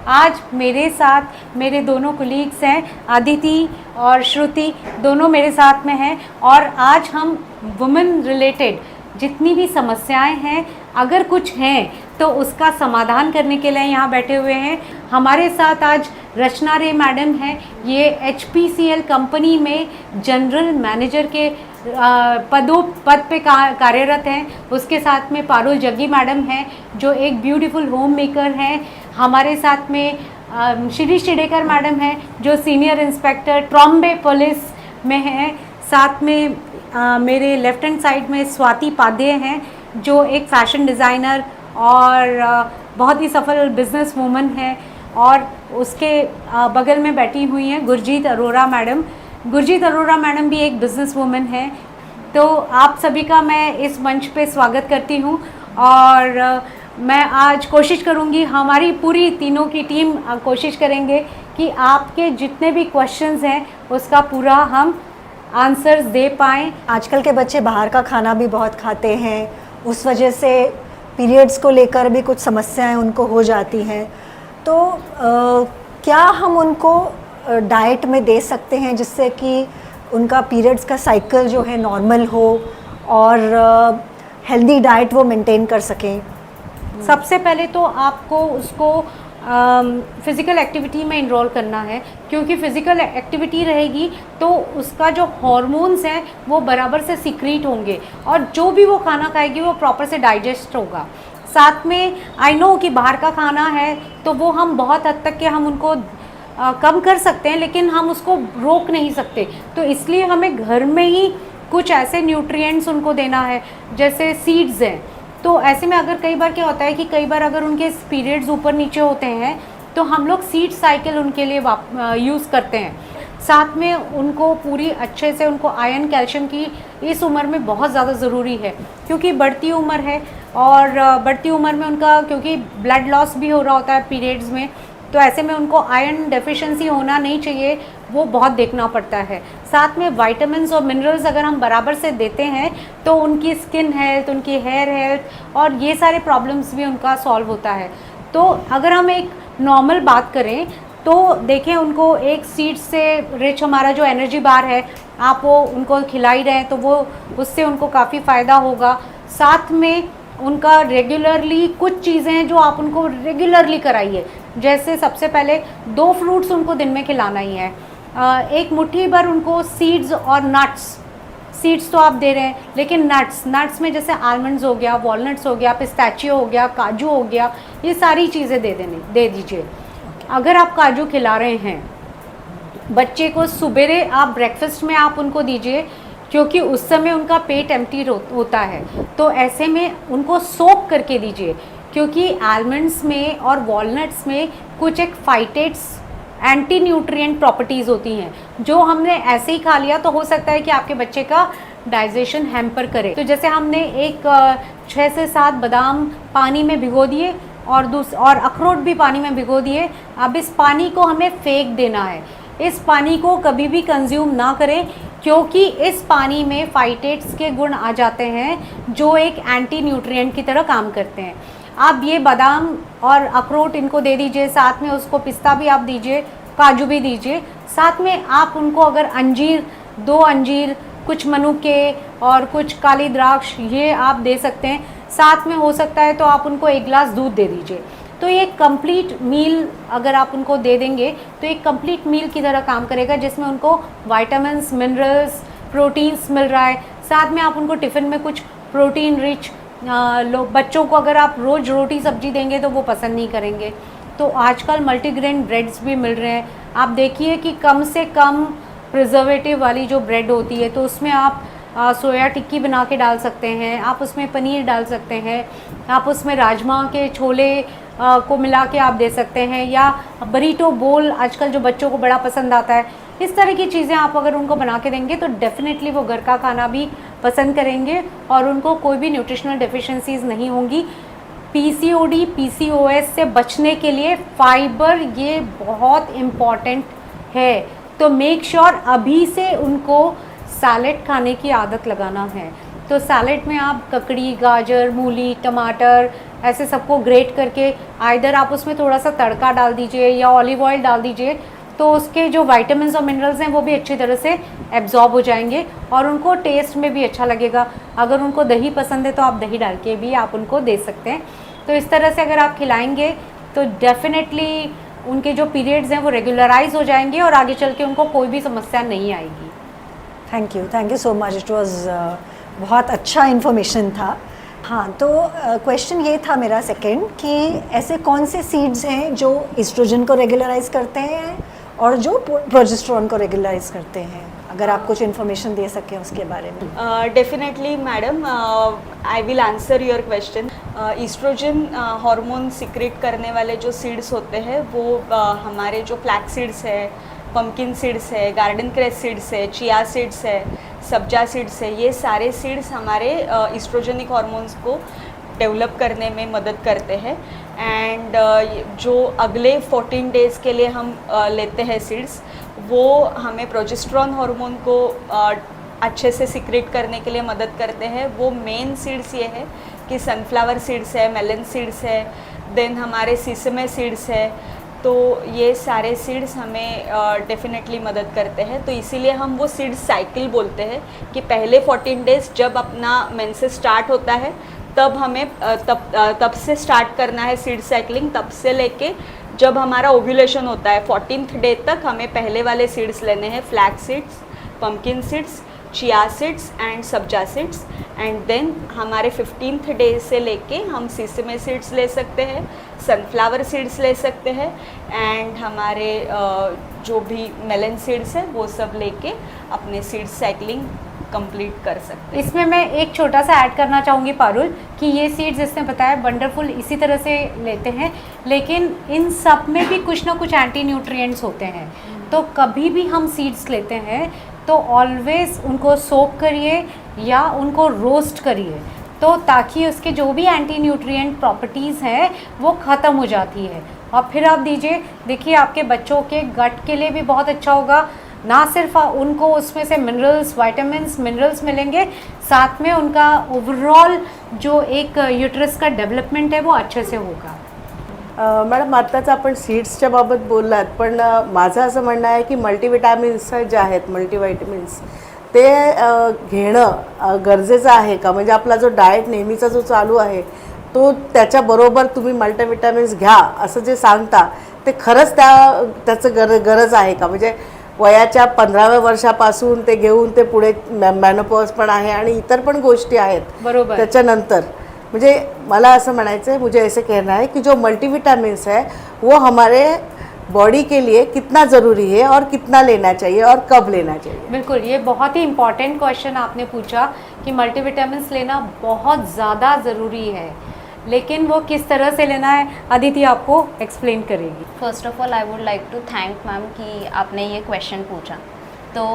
आज मेरे साथ मेरे दोनों कोलीग्स हैं, अदिति और श्रुति, दोनों मेरे साथ में हैं। और आज हम वुमेन रिलेटेड जितनी भी समस्याएं हैं, अगर कुछ हैं तो उसका समाधान करने के लिए यहाँ बैठे हुए हैं। हमारे साथ आज रचना रे मैडम हैं, ये HPCL कंपनी में जनरल मैनेजर के पद पे कार्यरत हैं। उसके साथ में पारुल जग्गी मैडम हैं जो एक ब्यूटीफुल होम मेकर हैं। हमारे साथ में श्री शिडेकर मैडम हैं जो सीनियर इंस्पेक्टर ट्रॉम्बे पुलिस में हैं। साथ में मेरे लेफ्ट हैंड साइड में स्वाति पाध्ये हैं जो एक फैशन डिज़ाइनर और बहुत ही सफल बिजनेस वूमन है। और उसके बगल में बैठी हुई हैं गुरजीत अरोड़ा मैडम। गुरजीत अरोड़ा मैडम भी एक बिजनेस वूमन है। तो आप सभी का मैं इस मंच पे स्वागत करती हूँ और मैं आज कोशिश करूँगी, हमारी पूरी तीनों की टीम कोशिश करेंगे कि आपके जितने भी क्वेश्चंस हैं उसका पूरा हम आंसर्स दे पाएँ। आजकल के बच्चे बाहर का खाना भी बहुत खाते हैं, उस वजह से पीरियड्स को लेकर भी कुछ समस्याएं उनको हो जाती हैं। तो क्या हम उनको डाइट में दे सकते हैं जिससे कि उनका पीरियड्स का साइकिल जो है नॉर्मल हो और हेल्दी डाइट वो मेंटेन कर सकें? सबसे पहले तो आपको उसको फ़िज़िकल एक्टिविटी में इनरोल करना है, क्योंकि फ़िज़िकल एक्टिविटी रहेगी तो उसका जो हॉर्मोन्स हैं वो बराबर से सीक्रेट होंगे और जो भी वो खाना खाएगी वो प्रॉपर से डाइजेस्ट होगा। साथ में आई नो कि बाहर का खाना है तो वो हम बहुत हद तक के हम उनको कम कर सकते हैं, लेकिन हम उसको रोक नहीं सकते। तो इसलिए हमें घर में ही कुछ ऐसे न्यूट्रिएंट्स उनको देना है, जैसे सीड्स हैं। तो ऐसे में अगर कई बार क्या होता है कि कई बार अगर उनके पीरियड्स ऊपर नीचे होते हैं तो हम लोग सीड साइकिल उनके लिए यूज़ करते हैं। साथ में उनको पूरी अच्छे से उनको आयरन कैल्शियम की इस उम्र में बहुत ज़्यादा ज़रूरी है, क्योंकि बढ़ती उम्र है और बढ़ती उम्र में उनका क्योंकि ब्लड लॉस भी हो रहा होता है पीरियड्स में, तो ऐसे में उनको आयरन डेफिशिएंसी होना नहीं चाहिए, वो बहुत देखना पड़ता है। साथ में विटामिन्स और मिनरल्स अगर हम बराबर से देते हैं तो उनकी स्किन हेल्थ, उनकी हेयर हेल्थ और ये सारे प्रॉब्लम्स भी उनका सॉल्व होता है। तो अगर हम एक नॉर्मल बात करें तो देखें, उनको एक सीड से रिच हमारा जो एनर्जी बार है आप वो उनको खिलाई रहे हैं तो वो उससे उनको काफ़ी फ़ायदा होगा। साथ में उनका रेगुलरली कुछ चीज़ें हैं जो आप उनको रेगुलरली कराइए, जैसे सबसे पहले 2 फ्रूट्स उनको दिन में खिलाना ही है। एक मुट्ठी भर उनको सीड्स और नट्स, सीड्स तो आप दे रहे हैं लेकिन नट्स में जैसे आलमंड्स हो गया, वॉलनट्स हो गया, पिस्ताचियो हो गया, काजू हो गया, ये सारी चीज़ें दे दीजिए। अगर आप काजू खिला रहे हैं बच्चे को, सुबेरे आप ब्रेकफास्ट में आप उनको दीजिए, क्योंकि उस समय उनका पेट एम्प्टी होता है। तो ऐसे में उनको सोक करके दीजिए, क्योंकि आलमंड्स में और वॉलनट्स में कुछ एक फाइटेट्स एंटी न्यूट्रिएंट प्रॉपर्टीज़ होती हैं, जो हमने ऐसे ही खा लिया तो हो सकता है कि आपके बच्चे का डाइजेशन हैम्पर करे। तो जैसे हमने एक 6 से 7 बादाम पानी में भिगो दिए और अखरोट भी पानी में भिगो दिए। अब इस पानी को हमें फेंक देना है, इस पानी को कभी भी कंज्यूम ना करें, क्योंकि इस पानी में फाइटेट्स के गुण आ जाते हैं जो एक एंटी न्यूट्रिएंट की तरह काम करते हैं। आप ये बादाम और अखरोट इनको दे दीजिए, साथ में उसको पिस्ता भी आप दीजिए, काजू भी दीजिए। साथ में आप उनको अगर अंजीर, 2 अंजीर, कुछ मनुके और कुछ काली द्राक्ष ये आप दे सकते हैं। साथ में हो सकता है तो आप उनको 1 गिलास दूध दे दीजिए। तो ये कंप्लीट मील अगर आप उनको दे देंगे तो एक कंप्लीट मील की तरह काम करेगा, जिसमें उनको विटामिन्स, मिनरल्स, प्रोटीन्स मिल रहा है। साथ में आप उनको टिफ़िन में कुछ प्रोटीन रिच बच्चों को अगर आप रोज़ रोटी सब्जी देंगे तो वो पसंद नहीं करेंगे। तो आजकल मल्टीग्रेन ब्रेड्स भी मिल रहे हैं। आप देखिए कि कम से कम प्रिजर्वेटिव वाली जो ब्रेड होती है तो उसमें आप सोया टिक्की बना के डाल सकते हैं, आप उसमें पनीर डाल सकते हैं, आप उसमें राजमा के छोले को मिला के आप दे सकते हैं, या बरीटो बोल आजकल जो बच्चों को बड़ा पसंद आता है। इस तरह की चीज़ें आप अगर उनको बना के देंगे तो डेफ़िनेटली वो घर का खाना भी पसंद करेंगे और उनको कोई भी न्यूट्रिशनल डेफिशिएंसीज नहीं होंगी। PCOD, PCOS से बचने के लिए फाइबर ये बहुत इम्पॉर्टेंट है। तो मेक श्योर अभी से उनको सैलेड खाने की आदत लगाना है। तो सैलेड में आप ककड़ी, गाजर, मूली, टमाटर, ऐसे सबको ग्रेट करके आइदर आप उसमें थोड़ा सा तड़का डाल दीजिए या ऑलिव ऑयल डाल दीजिए, तो उसके जो विटामिन्स और मिनरल्स हैं वो भी अच्छी तरह से एब्जॉर्ब हो जाएंगे और उनको टेस्ट में भी अच्छा लगेगा। अगर उनको दही पसंद है तो आप दही डाल के भी आप उनको दे सकते हैं। तो इस तरह से अगर आप खिलाएंगे तो डेफिनेटली उनके जो पीरियड्स हैं वो रेगुलराइज हो जाएंगे और आगे चल के उनको कोई भी समस्या नहीं आएगी। Thank you so much, it was बहुत अच्छा इन्फॉर्मेशन था। हाँ, तो क्वेश्चन ये था मेरा सेकंड कि ऐसे कौन से सीड्स हैं जो एस्ट्रोजन को रेगुलराइज करते हैं और जो प्रोजेस्टेरोन को रेगुलराइज करते हैं, अगर आप कुछ इन्फॉर्मेशन दे सकें उसके बारे में। Definitely madam, I will answer your question. Oestrogen hormone secrete करने वाले जो सीड्स होते हैं वो हमारे जो फ्लैक्स सीड्स है, पम्पकिन सीड्स है, गार्डन क्रेस सीड्स है, चिया सीड्स है, सब्जा सीड्स है, ये सारे सीड्स हमारे ईस्ट्रोजेनिक हार्मोन्स को डेवलप करने में मदद करते हैं। एंड जो अगले 14 डेज़ के लिए हम लेते हैं सीड्स, वो हमें प्रोजेस्टेरोन हार्मोन को अच्छे से सिक्रेट करने के लिए मदद करते हैं। वो मेन सीड्स ये है कि सनफ्लावर सीड्स है, मेलन सीड्स है, देन हमारे सीसमे सीड्स है। तो ये सारे सीड्स हमें डेफिनेटली मदद करते हैं। तो इसीलिए हम वो सीड्स साइकिल बोलते हैं कि पहले 14 डेज़ जब अपना मेंसेस स्टार्ट होता है तब हमें तब से स्टार्ट करना है सीड साइकिलिंग। तब से लेके जब हमारा ओव्यूलेशन होता है 14th डे तक हमें पहले वाले सीड्स लेने हैं, flax seeds, pumpkin seeds, chia seeds and सब्जा सीड्स। एंड देन हमारे 15th डे से लेके हम सीसमे सीड्स ले सकते हैं, सनफ्लावर सीड्स ले सकते हैं एंड हमारे जो भी मेलन सीड्स है वो सब लेके अपने सीड साइकिलिंग कंप्लीट कर सकते हैं। इसमें मैं एक छोटा सा ऐड करना चाहूँगी पारुल कि ये सीड्स जिसने बताया वंडरफुल इसी तरह से लेते हैं, लेकिन इन सब में भी कुछ ना कुछ एंटी न्यूट्रिएंट्स होते हैं। तो कभी भी हम सीड्स लेते हैं तो ऑलवेज़ उनको सोक करिए या उनको रोस्ट करिए, तो ताकि उसके जो भी एंटी न्यूट्रिएंट प्रॉपर्टीज़ हैं वो ख़त्म हो जाती है और फिर आप दीजिए। देखिए आपके बच्चों के गट के लिए भी बहुत अच्छा होगा, ना सिर्फ उनको उसमें से मिनरल्स मिलेंगे, साथ में उनका ओवरऑल जो एक यूट्रस का डेवलपमेंट है वो अच्छे से होगा। मॅडम, आत्ताच आपण सीड्सच्या बाबत बोललात, पण माझं असं म्हणणं आहे की मल्टीविटॅमिन्स जे आहेत, मल्टीव्हिटॅमिन्स ते घेणं गरजेचं आहे का? म्हणजे आपला जो डाएट नेहमीचा जो चालू आहे तो त्याच्याबरोबर तुम्ही मल्टीविटॅमिन्स घ्या असं जे सांगता ते खरंच त्याचं गरज आहे का? म्हणजे वयाच्या 15व्या वर्षापासून ते घेऊन ते पुढे मेनोपॉज पण आहे आणि इतर पण गोष्टी आहेत बरोबर त्याच्यानंतर, मुझे मला ऐसा म्हणायचं है, मुझे ऐसे कहना है कि जो मल्टीविटामिन्स है वो हमारे बॉडी के लिए कितना ज़रूरी है और कितना लेना चाहिए और कब लेना चाहिए? बिल्कुल, ये बहुत ही इम्पॉर्टेंट क्वेश्चन आपने पूछा कि मल्टीविटामिन्स लेना बहुत ज़्यादा ज़रूरी है, लेकिन वो किस तरह से लेना है अदिति आपको एक्सप्लेन करेगी। First of all I would like to thank ma'am कि आपने ये क्वेश्चन पूछा। तो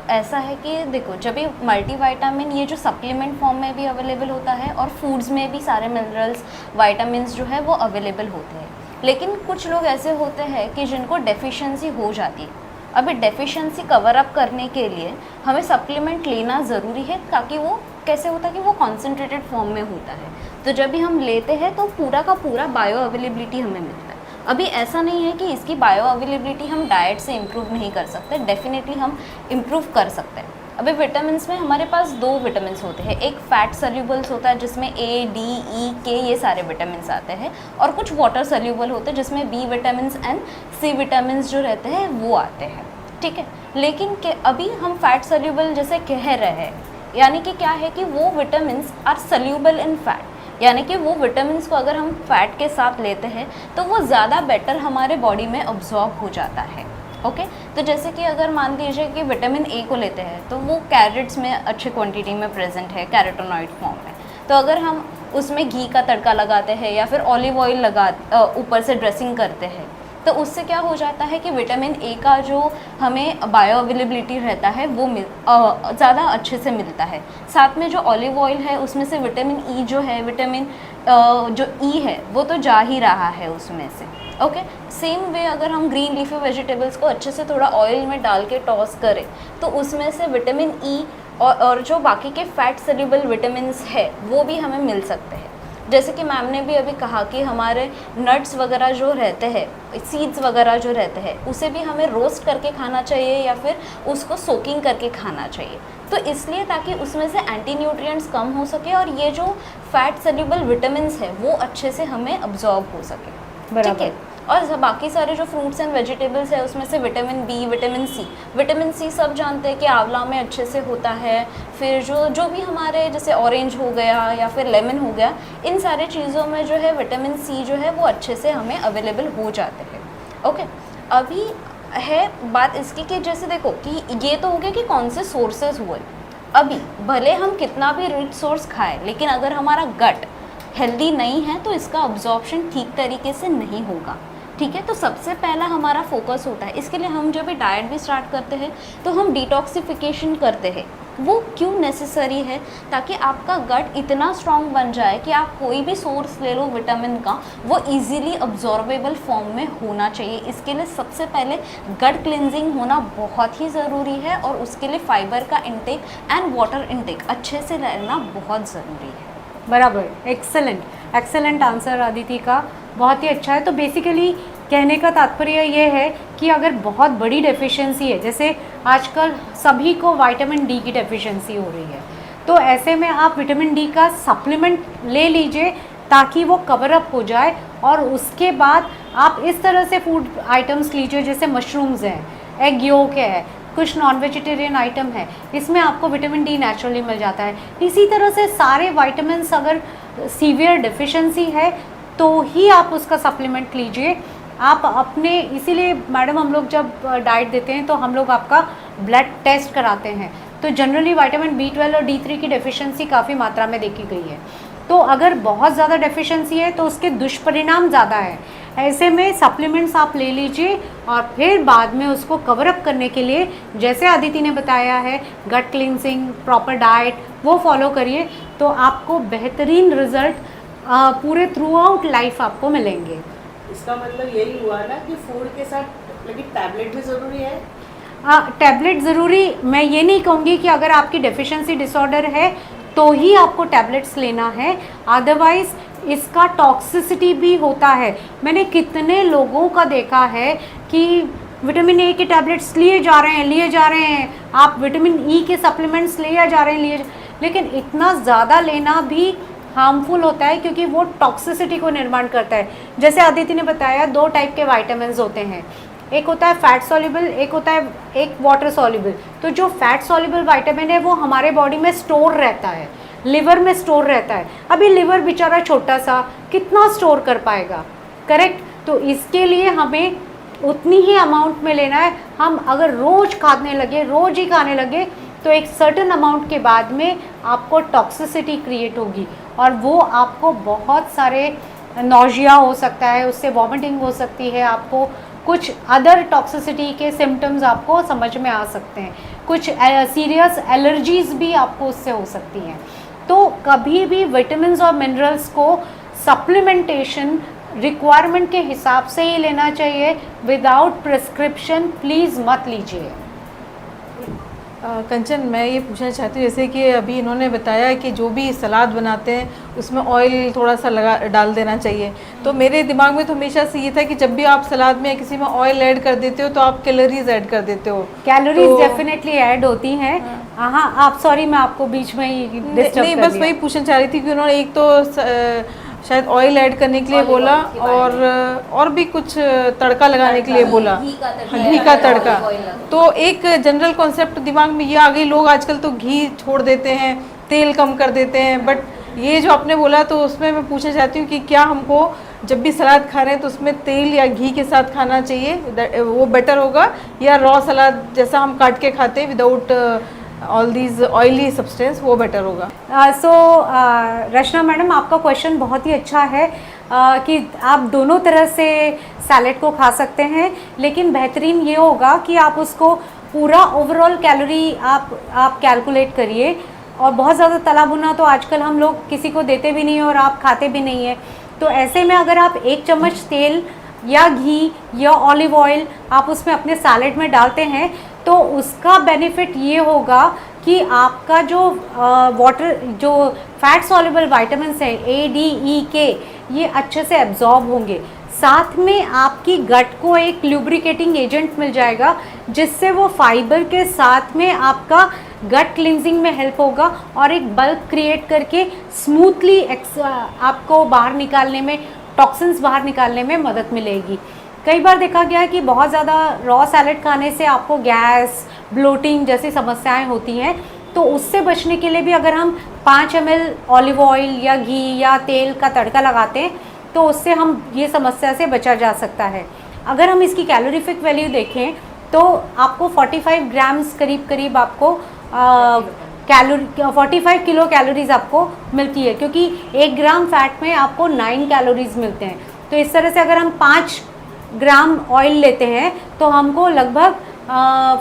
ऐसा है कि देखो, जब ये मल्टीविटामिन ये जो सप्लीमेंट फॉर्म में भी अवेलेबल होता है और फूड्स में भी सारे मिनरल्स वाइटामिन्स जो है वो अवेलेबल होते हैं, लेकिन कुछ लोग ऐसे होते हैं कि जिनको डेफिशिएंसी हो जाती है। अभी डेफिशिएंसी कवर अप करने के लिए हमें सप्लीमेंट लेना ज़रूरी है, ताकि वो कैसे होता है कि वो कॉन्सेंट्रेटेड फॉर्म में होता है। तो जब भी हम लेते हैं तो पूरा का पूरा बायो अवेलेबिलिटी हमें मिलता है। अभी ऐसा नहीं है कि इसकी बायो अवेलेबिलिटी हम डाइट से इम्प्रूव नहीं कर सकते, डेफिनेटली हम इम्प्रूव कर सकते हैं। अभी विटामिन्स में हमारे पास 2 विटामिन्स होते हैं, एक फैट सल्यूबल्स होता है जिसमें A, D, E, K ये सारे विटामिन्स आते हैं, और कुछ वाटर सल्यूबल होते हैं जिसमें B vitamins and C vitamins जो रहते हैं वो आते हैं, ठीक है। लेकिन अभी हम फैट सल्यूबल जैसे कह रहे हैं, यानी कि क्या है कि वो vitamins are soluble in fat, यानी कि वो विटामिन्स को अगर हम फैट के साथ लेते हैं तो वो ज़्यादा बेटर हमारे बॉडी में अब्जॉर्ब हो जाता है, ओके। तो जैसे कि अगर मान लीजिए कि विटामिन ए को लेते हैं तो वो कैरेट्स में अच्छी क्वांटिटी में प्रेजेंट है, कैरोटीनॉइड फॉर्म में। तो अगर हम उसमें घी का तड़का लगाते हैं या फिर ऑलिव ऑयल लगा ऊपर से ड्रेसिंग करते हैं, तो उससे क्या हो जाता है कि विटामिन ए का जो हमें बायो अवेलेबिलिटी रहता है वो ज़्यादा अच्छे से मिलता है। साथ में जो ऑलिव ऑयल है उसमें से विटामिन ई जो है, विटामिन जो ई है वो तो जा ही रहा है उसमें से, ओके। सेम वे अगर हम ग्रीन लीफी वेजिटेबल्स को अच्छे से थोड़ा ऑयल में डाल के टॉस करें तो उसमें से विटामिन ई और जो बाकी के फैट सल्यूबल विटामिन्स है वो भी हमें मिल सकते हैं। जैसे कि मैम ने भी अभी कहा कि हमारे नट्स वगैरह जो रहते हैं, सीड्स वगैरह जो रहते हैं, उसे भी हमें रोस्ट करके खाना चाहिए या फिर उसको सोकिंग करके खाना चाहिए। तो इसलिए ताकि उसमें से एंटी न्यूट्रिएंट्स कम हो सके और ये जो फैट सल्यूबल विटामिन्स है वो अच्छे से हमें अब्जॉर्ब हो सके, ठीक है। और बाकी सारे जो फ्रूट्स एंड वेजिटेबल्स है उसमें से विटामिन बी, विटामिन सी सब जानते हैं कि आंवला में अच्छे से होता है। फिर जो भी हमारे जैसे ऑरेंज हो गया या फिर लेमन हो गया, इन सारे चीज़ों में जो है विटामिन सी जो है वो अच्छे से हमें अवेलेबल हो जाते हैं। ओके, अभी है बात इसकी कि जैसे देखो कि ये तो हो गया कि कौन से सोर्सेज हुए। अभी भले हम कितना भी रिच सोर्स खाएं, लेकिन अगर हमारा गट हेल्दी नहीं है तो इसका अब्जॉर्प्शन ठीक तरीके से नहीं होगा, ठीक है। तो सबसे पहला हमारा फोकस होता है, इसके लिए हम जब भी डाइट भी स्टार्ट करते हैं तो हम डिटॉक्सिफिकेशन करते हैं। वो क्यों नेसेसरी है? ताकि आपका गट इतना स्ट्रॉन्ग बन जाए कि आप कोई भी सोर्स ले लो विटामिन का, वो इजीली अब्जॉर्बेबल फॉर्म में होना चाहिए। इसके लिए सबसे पहले गट क्लिनजिंग होना बहुत ही ज़रूरी है और उसके लिए फाइबर का इंटेक एंड वाटर इंटेक अच्छे से रहना बहुत ज़रूरी है। बराबर, एक्सेलेंट आंसर अदिति का, बहुत ही अच्छा है। तो बेसिकली कहने का तात्पर्य ये है कि अगर बहुत बड़ी डेफिशिएंसी है, जैसे आजकल सभी को विटामिन डी की डेफिशिएंसी हो रही है, तो ऐसे में आप विटामिन डी का सप्लीमेंट ले लीजिए ताकि वो कवर अप हो जाए। और उसके बाद आप इस तरह से फूड आइटम्स लीजिए जैसे मशरूम्स हैं, एग योक है, कुछ नॉन वेजिटेरियन आइटम है, इसमें आपको विटामिन डी नेचुरली मिल जाता है। इसी तरह से सारे विटामिन्स अगर सीवियर डेफिशिएंसी है तो ही आप उसका सप्लीमेंट लीजिए। आप अपने, इसीलिए मैडम हम लोग जब डाइट देते हैं तो हम लोग आपका ब्लड टेस्ट कराते हैं, तो जनरली विटामिन B12 और D3 की डेफिशिएंसी काफ़ी मात्रा में देखी गई है। तो अगर बहुत ज़्यादा डेफिशिएंसी है तो उसके दुष्परिणाम ज़्यादा है। ऐसे में सप्लीमेंट्स आप ले लीजिए और फिर बाद में उसको कवर अप करने के लिए जैसे अदिति ने बताया है, गट क्लिनजिंग, प्रॉपर डाइट वो फॉलो करिए, तो आपको बेहतरीन रिजल्ट पूरे थ्रू आउट लाइफ आपको मिलेंगे। इसका मतलब यही हुआ ना कि फूड के साथ लेकिन टैबलेट भी ज़रूरी है। टैबलेट ज़रूरी, मैं ये नहीं कहूँगी कि अगर आपकी डेफिशिएंसी डिसऑर्डर है तो ही आपको टैबलेट्स लेना है, अदरवाइज़ इसका टॉक्सिसिटी भी होता है। मैंने कितने लोगों का देखा है कि विटामिन ए के टैबलेट्स लिए जा रहे हैं, आप विटामिन ई के सप्लीमेंट्स लिए जा रहे हैं, लेकिन इतना ज़्यादा लेना भी हार्मफुल होता है क्योंकि वो टॉक्सिसिटी को निर्माण करता है। जैसे अदिति ने बताया 2 टाइप के विटामिन्स होते हैं, एक होता है फैट सॉल्युबल, एक वाटर सॉल्युबल। तो जो फैट सॉल्युबल विटामिन है वो हमारे बॉडी में स्टोर रहता है, लिवर में स्टोर रहता है। अभी लिवर बेचारा छोटा सा कितना स्टोर कर पाएगा, करेक्ट। तो इसके लिए हमें उतनी ही अमाउंट में लेना है। हम अगर रोज़ ही खाने लगे तो एक सर्टेन अमाउंट के बाद में आपको टॉक्सिसिटी क्रिएट होगी और वो आपको बहुत सारे नौजिया हो सकता है, उससे वॉमिटिंग हो सकती है, आपको कुछ अदर टॉक्सिसिटी के सिम्टम्स आपको समझ में आ सकते हैं, कुछ सीरियस एलर्जीज़ भी आपको उससे हो सकती हैं। तो कभी भी विटामिन्स और मिनरल्स को सप्लीमेंटेशन रिक्वायरमेंट के हिसाब से ही लेना चाहिए, विदाउट प्रिस्क्रिप्शन प्लीज़ मत लीजिए। कंचन, मैं ये पूछना चाहती हूँ, जैसे कि अभी इन्होंने बताया कि जो भी सलाद बनाते हैं उसमें ऑयल थोड़ा सा डाल देना चाहिए, तो मेरे दिमाग में तो हमेशा से ये था कि जब भी आप सलाद में या किसी में ऑयल ऐड कर देते हो तो आप कैलोरीज ऐड कर देते हो। कैलोरीज डेफिनेटली ऐड होती हैं। हाँ, आप सॉरी मैं आपको बीच में ही डिस्टर्ब नहीं, बस वही पूछना चाह रही थी कि उन्होंने एक तो शायद ऑयल ऐड करने के लिए बोला और भी कुछ तड़का लगाने के लिए बोला, घी का तड़का। तो एक जनरल कॉन्सेप्ट दिमाग में ये आ गई, लोग आजकल तो घी छोड़ देते हैं, तेल कम कर देते हैं, बट ये जो आपने बोला तो उसमें मैं पूछना चाहती हूँ कि क्या हमको जब भी सलाद खा रहे हैं तो उसमें तेल या घी के साथ खाना चाहिए, वो बेटर होगा, या रॉ सलाद जैसा हम काट के खाते हैं without all these oily substance, वो बेटर होगा? रचना मैडम, आपका क्वेश्चन बहुत ही अच्छा है कि आप दोनों तरह से सैलेड को खा सकते हैं, लेकिन बेहतरीन ये होगा कि आप उसको पूरा ओवरऑल कैलोरी आप कैलकुलेट करिए। और बहुत ज़्यादा तला भुना तो आजकल हम लोग किसी को देते भी नहीं हैं और आप खाते भी नहीं हैं। तो ऐसे में अगर आप 1 चम्मच तेल या घी या ऑलिव ऑयल आप उसमें अपने सैलेड में डालते हैं तो उसका बेनिफिट ये होगा कि आपका जो वाटर जो फैट सॉल्युबल विटामिन्स हैं A, D, E, K ये अच्छे से एब्जॉर्ब होंगे। साथ में आपकी गट को एक ल्यूब्रिकेटिंग एजेंट मिल जाएगा जिससे वो फाइबर के साथ में आपका गट क्लिनजिंग में हेल्प होगा और एक बल्क क्रिएट करके स्मूथली आपको बाहर निकालने में, टॉक्सिन्स बाहर निकालने में मदद मिलेगी। कई बार देखा गया है कि बहुत ज़्यादा रॉ सैलेड खाने से आपको गैस, ब्लोटिंग जैसी समस्याएं होती हैं, तो उससे बचने के लिए भी अगर हम 5 ml ऑलिव ऑयल या घी या तेल का तड़का लगाते हैं तो उससे हम ये समस्या से बचा जा सकता है। अगर हम इसकी कैलोरीफिक वैल्यू देखें तो आपको 45 ग्राम्स करीब आपको 45 किलो कैलोरीज आपको मिलती है, क्योंकि 1 ग्राम फैट में आपको 9 कैलोरीज मिलते हैं। तो इस तरह से अगर हम 5 ग्राम ऑयल लेते हैं तो हमको लगभग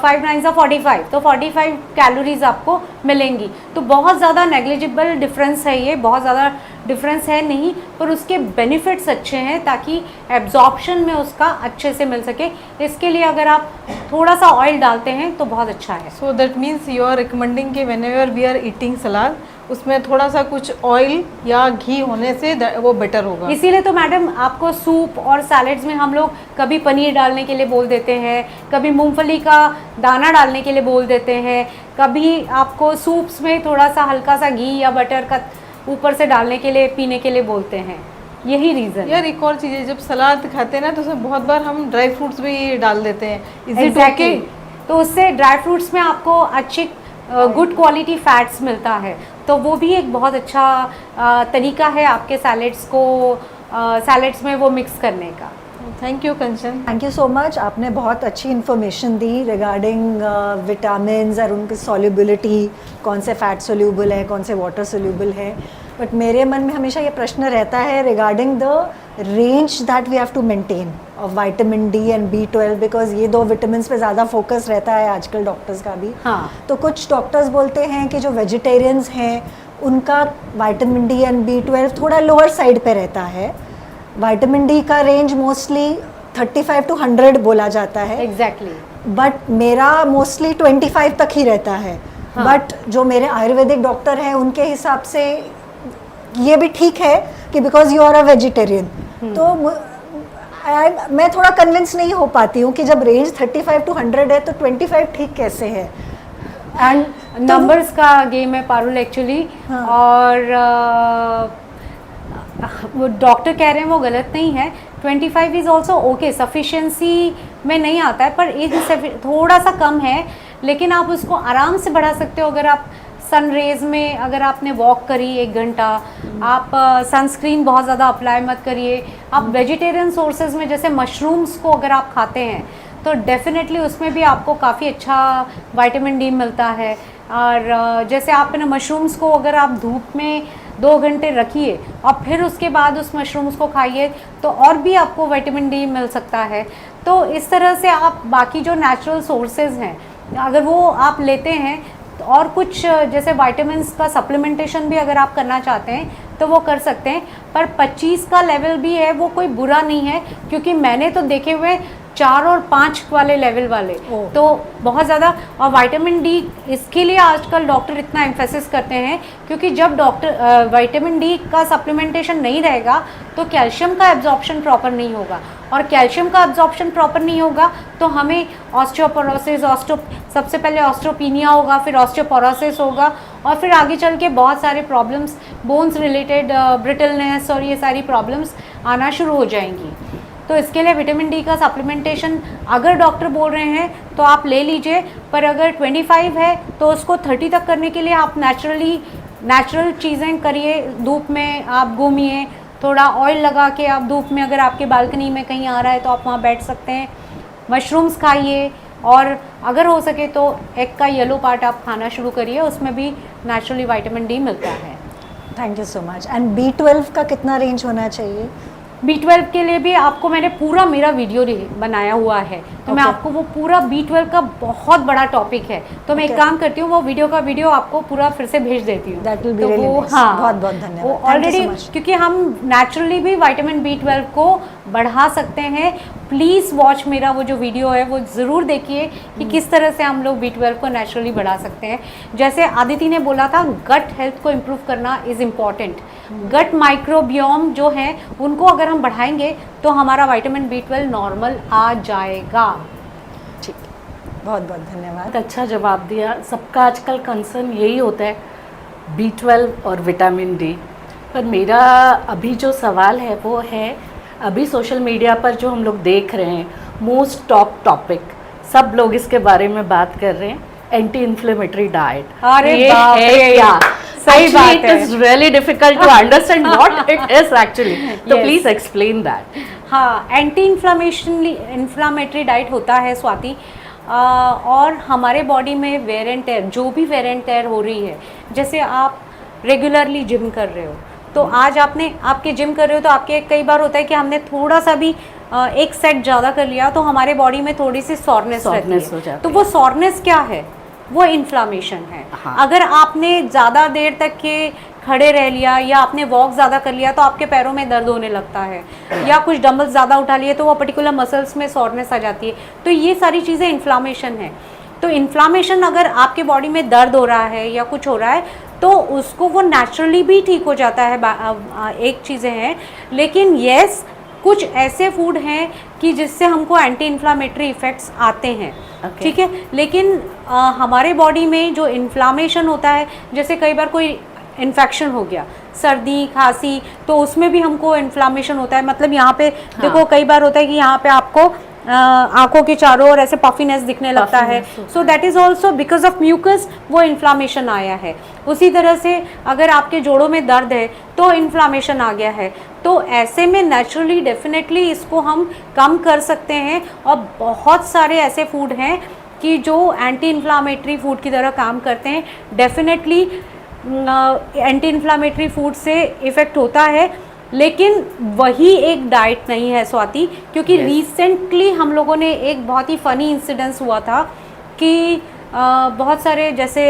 5 9 45, तो 45 कैलोरीज आपको मिलेंगी। तो बहुत ज़्यादा नेग्लिजिबल डिफरेंस है, ये बहुत ज़्यादा डिफरेंस है नहीं, पर उसके बेनिफिट्स अच्छे हैं ताकि एब्जॉर्प्शन में उसका अच्छे से मिल सके। इसके लिए अगर आप थोड़ा सा ऑयल डालते हैं तो बहुत अच्छा है। So that means you are recommending कि whenever we are eating salad उसमें थोड़ा सा कुछ ऑयल या घी होने से वो बेटर होगा। इसीलिए तो मैडम आपको सूप और सैलेड्स में हम लोग कभी पनीर डालने के लिए बोल देते हैं, कभी मूंगफली का दाना डालने के लिए बोल देते हैं, कभी आपको सूप्स में थोड़ा सा हल्का सा घी या बटर का ऊपर से डालने के लिए, पीने के लिए बोलते हैं। यही रीज़न यार एक और चीज़ है, जब सलाद खाते हैं ना तो उसमें बहुत बार हम ड्राई फ्रूट्स भी डाल देते हैं। Is it okay? तो उससे ड्राई फ्रूट्स में आपको अच्छी गुड क्वालिटी फैट्स मिलता है, तो वो भी एक बहुत अच्छा तरीका है आपके सैलेड्स को सैलेड्स में वो मिक्स करने का। Thank you Kanchan. Thank you so much. आपने बहुत अच्छी इन्फॉर्मेशन दी रिगार्डिंग विटामिन्स और उनकी सॉल्युबिलिटी, कौन से फैट सोल्यूबल है, कौन से वाटर सोल्यूबल है। बट मेरे मन में हमेशा ये प्रश्न रहता है regarding the range that we have to maintain of vitamin D and B12, because ये 2 विटामिन्स पे ज़्यादा फोकस रहता है आजकल डॉक्टर्स का भी। हाँ। तो कुछ डॉक्टर्स बोलते हैं कि जो वेजिटेरियंस हैं उनका विटामिन डी एंड B12 थोड़ा लोअर साइड पे रहता है। विटामिन डी का रेंज मोस्टली 35 to 100 बोला जाता है। एग्जैक्टली। बट मेरा मोस्टली 25 तक ही रहता है। हाँ। बट जो मेरे आयुर्वेदिक डॉक्टर हैं उनके हिसाब से ये भी ठीक है कि because you are a vegetarian, तो मैं थोड़ा कन्विंस नहीं हो पाती हूँ कि जब रेंज 35 to 100 है तो 25 ठीक कैसे है। एंड नंबर्स का गेम है पारुल एक्चुअली। हाँ। और वो डॉक्टर कह रहे हैं वो गलत नहीं है। 25 इज़ ऑल्सो ओके, सफिशिएंसी में नहीं आता है, पर एक थोड़ा सा कम है, लेकिन आप उसको आराम से बढ़ा सकते हो। अगर आप सन रेज में अगर आपने वॉक करी 1 घंटा, आप सनस्क्रीन बहुत ज़्यादा अप्लाई मत करिए। आप वेजिटेरियन सोर्सेज में जैसे मशरूम्स को अगर आप खाते हैं तो डेफिनेटली उसमें भी आपको काफ़ी अच्छा विटामिन डी मिलता है। और जैसे आपने मशरूम्स को अगर आप धूप में 2 घंटे रखिए और फिर उसके बाद उस मशरूम्स को खाइए तो और भी आपको विटामिन डी मिल सकता है। तो इस तरह से आप बाकी जो नेचुरल सोर्सेज हैं अगर वो आप लेते हैं, और कुछ जैसे विटामिन्स का सप्लीमेंटेशन भी अगर आप करना चाहते हैं तो वो कर सकते हैं। पर 25 का लेवल भी है, वो कोई बुरा नहीं है, क्योंकि मैंने तो देखे हुए 4 और 5 वाले लेवल वाले तो बहुत ज़्यादा। और विटामिन डी इसके लिए आजकल डॉक्टर इतना एम्फेसिस करते हैं, क्योंकि जब डॉक्टर विटामिन डी का सप्लीमेंटेशन नहीं रहेगा तो कैल्शियम का एब्जॉर्प्शन प्रॉपर नहीं होगा, और कैल्शियम का एब्जॉर्प्शन प्रॉपर नहीं होगा तो हमें ऑस्टियोपोरोसिस, सबसे पहले ऑस्टियोपीनिया होगा, फिर ऑस्टियोपोरोसिस होगा, और फिर आगे चल के बहुत सारे प्रॉब्लम्स, बोन्स रिलेटेड ब्रिटलनेस और ये सारी प्रॉब्लम्स आना शुरू हो जाएंगी। तो इसके लिए विटामिन डी का सप्लीमेंटेशन अगर डॉक्टर बोल रहे हैं तो आप ले लीजिए, पर अगर 25 है तो उसको 30 तक करने के लिए आप नेचुरल चीज़ें करिए। धूप में आप घूमिए, थोड़ा ऑयल लगा के आप धूप में, अगर आपके बालकनी में कहीं आ रहा है तो आप वहाँ बैठ सकते हैं। मशरूम्स खाइए, और अगर हो सके तो एग का येलो पार्ट आप खाना शुरू करिए, उसमें भी नेचुरली विटामिन डी मिलता है। Thank you so much. And B12 का कितना रेंज होना चाहिए? B12 के लिए भी आपको मैंने पूरा मेरा वीडियो बनाया हुआ है, तो मैं आपको वो पूरा B12 का बहुत बड़ा टॉपिक है, तो मैं एक काम करती हूँ, वो वीडियो आपको पूरा फिर से भेज देती हूँ। That will be तो really वो nice. हाँ, बहुत बहुत धन्यवाद। वो Thank you so already, much. क्योंकि हम नेचुरली भी विटामिन B12 को बढ़ा सकते हैं प्लीज़ वॉच मेरा वो जो वीडियो है वो ज़रूर देखिए कि किस तरह से हम लोग B12 को नेचुरली बढ़ा सकते हैं। जैसे आदिति ने बोला था, गट हेल्थ को इम्प्रूव करना इज़ इम्पॉर्टेंट। गट माइक्रोबियोम जो है उनको अगर हम बढ़ाएंगे तो हमारा विटामिन B12 नॉर्मल आ जाएगा। ठीक, बहुत बहुत धन्यवाद। बहुत अच्छा जवाब दिया। सबका आजकल कंसर्न यही होता है B12 और विटामिन डी। पर मेरा अभी जो सवाल है वो है, अभी सोशल मीडिया पर जो हम लोग देख रहे हैं, मोस्ट टॉप टॉपिक, सब लोग इसके बारे में बात कर रहे हैं, एंटी इन्फ्लेमेटरी डाइट। अरे बाप रे, क्या सही बात है। It is really difficult to understand what it is actually, तो Yes. Please explain that. हाँ, एंटी इन्फ्लामेटरी डाइट होता है स्वाति, और हमारे बॉडी में वेयर एंड टेयर, जो भी वेयर एंड टेयर हो रही है, जैसे आप रेगुलरली जिम कर रहे हो तो आज आपके जिम कर रहे हो तो आपके कई बार होता है कि हमने थोड़ा सा भी एक सेट ज़्यादा कर लिया तो हमारे बॉडी में थोड़ी सी सॉरनेस रहती हो है। जाती तो वो सॉरनेस क्या है? वो इन्फ्लामेशन है। हाँ। अगर आपने ज़्यादा देर तक के खड़े रह लिया या आपने वॉक ज़्यादा कर लिया तो आपके पैरों में दर्द होने लगता है, या कुछ डंबल ज़्यादा उठा लिए तो वो पर्टिकुलर मसल्स में सॉरनेस आ जाती है। तो ये सारी चीज़ें इन्फ्लामेशन है। तो इन्फ्लामेशन अगर आपके बॉडी में दर्द हो रहा है या कुछ हो रहा है तो उसको वो नेचुरली भी ठीक हो जाता है, एक चीज़ें हैं। लेकिन यस, कुछ ऐसे फूड हैं कि जिससे हमको एंटी इन्फ्लामेटरी इफ़ेक्ट्स आते हैं। Okay. ठीक है, लेकिन हमारे बॉडी में जो इन्फ्लामेशन होता है, जैसे कई बार कोई इन्फेक्शन हो गया, सर्दी खांसी, तो उसमें भी हमको इन्फ्लामेशन होता है। मतलब यहाँ पे देखो, कई बार होता है कि यहाँ पे आपको आंखों के चारों ओर ऐसे पफिनेस दिखने लगता है, so that is also because of mucus, वो इन्फ्लामेशन आया है। उसी तरह से अगर आपके जोड़ों में दर्द है तो इन्फ्लामेशन आ गया है। तो ऐसे में नेचुरली डेफिनेटली इसको हम कम कर सकते हैं, और बहुत सारे ऐसे फूड हैं कि जो एंटी इन्फ्लामेटरी फूड की तरह काम करते हैं। डेफिनेटली एंटी इन्फ्लामेटरी फूड से इफ़ेक्ट होता है, लेकिन वही एक डाइट नहीं है स्वाति, क्योंकि रिसेंटली हम लोगों ने एक बहुत ही फ़नी इंसिडेंस हुआ था कि बहुत सारे, जैसे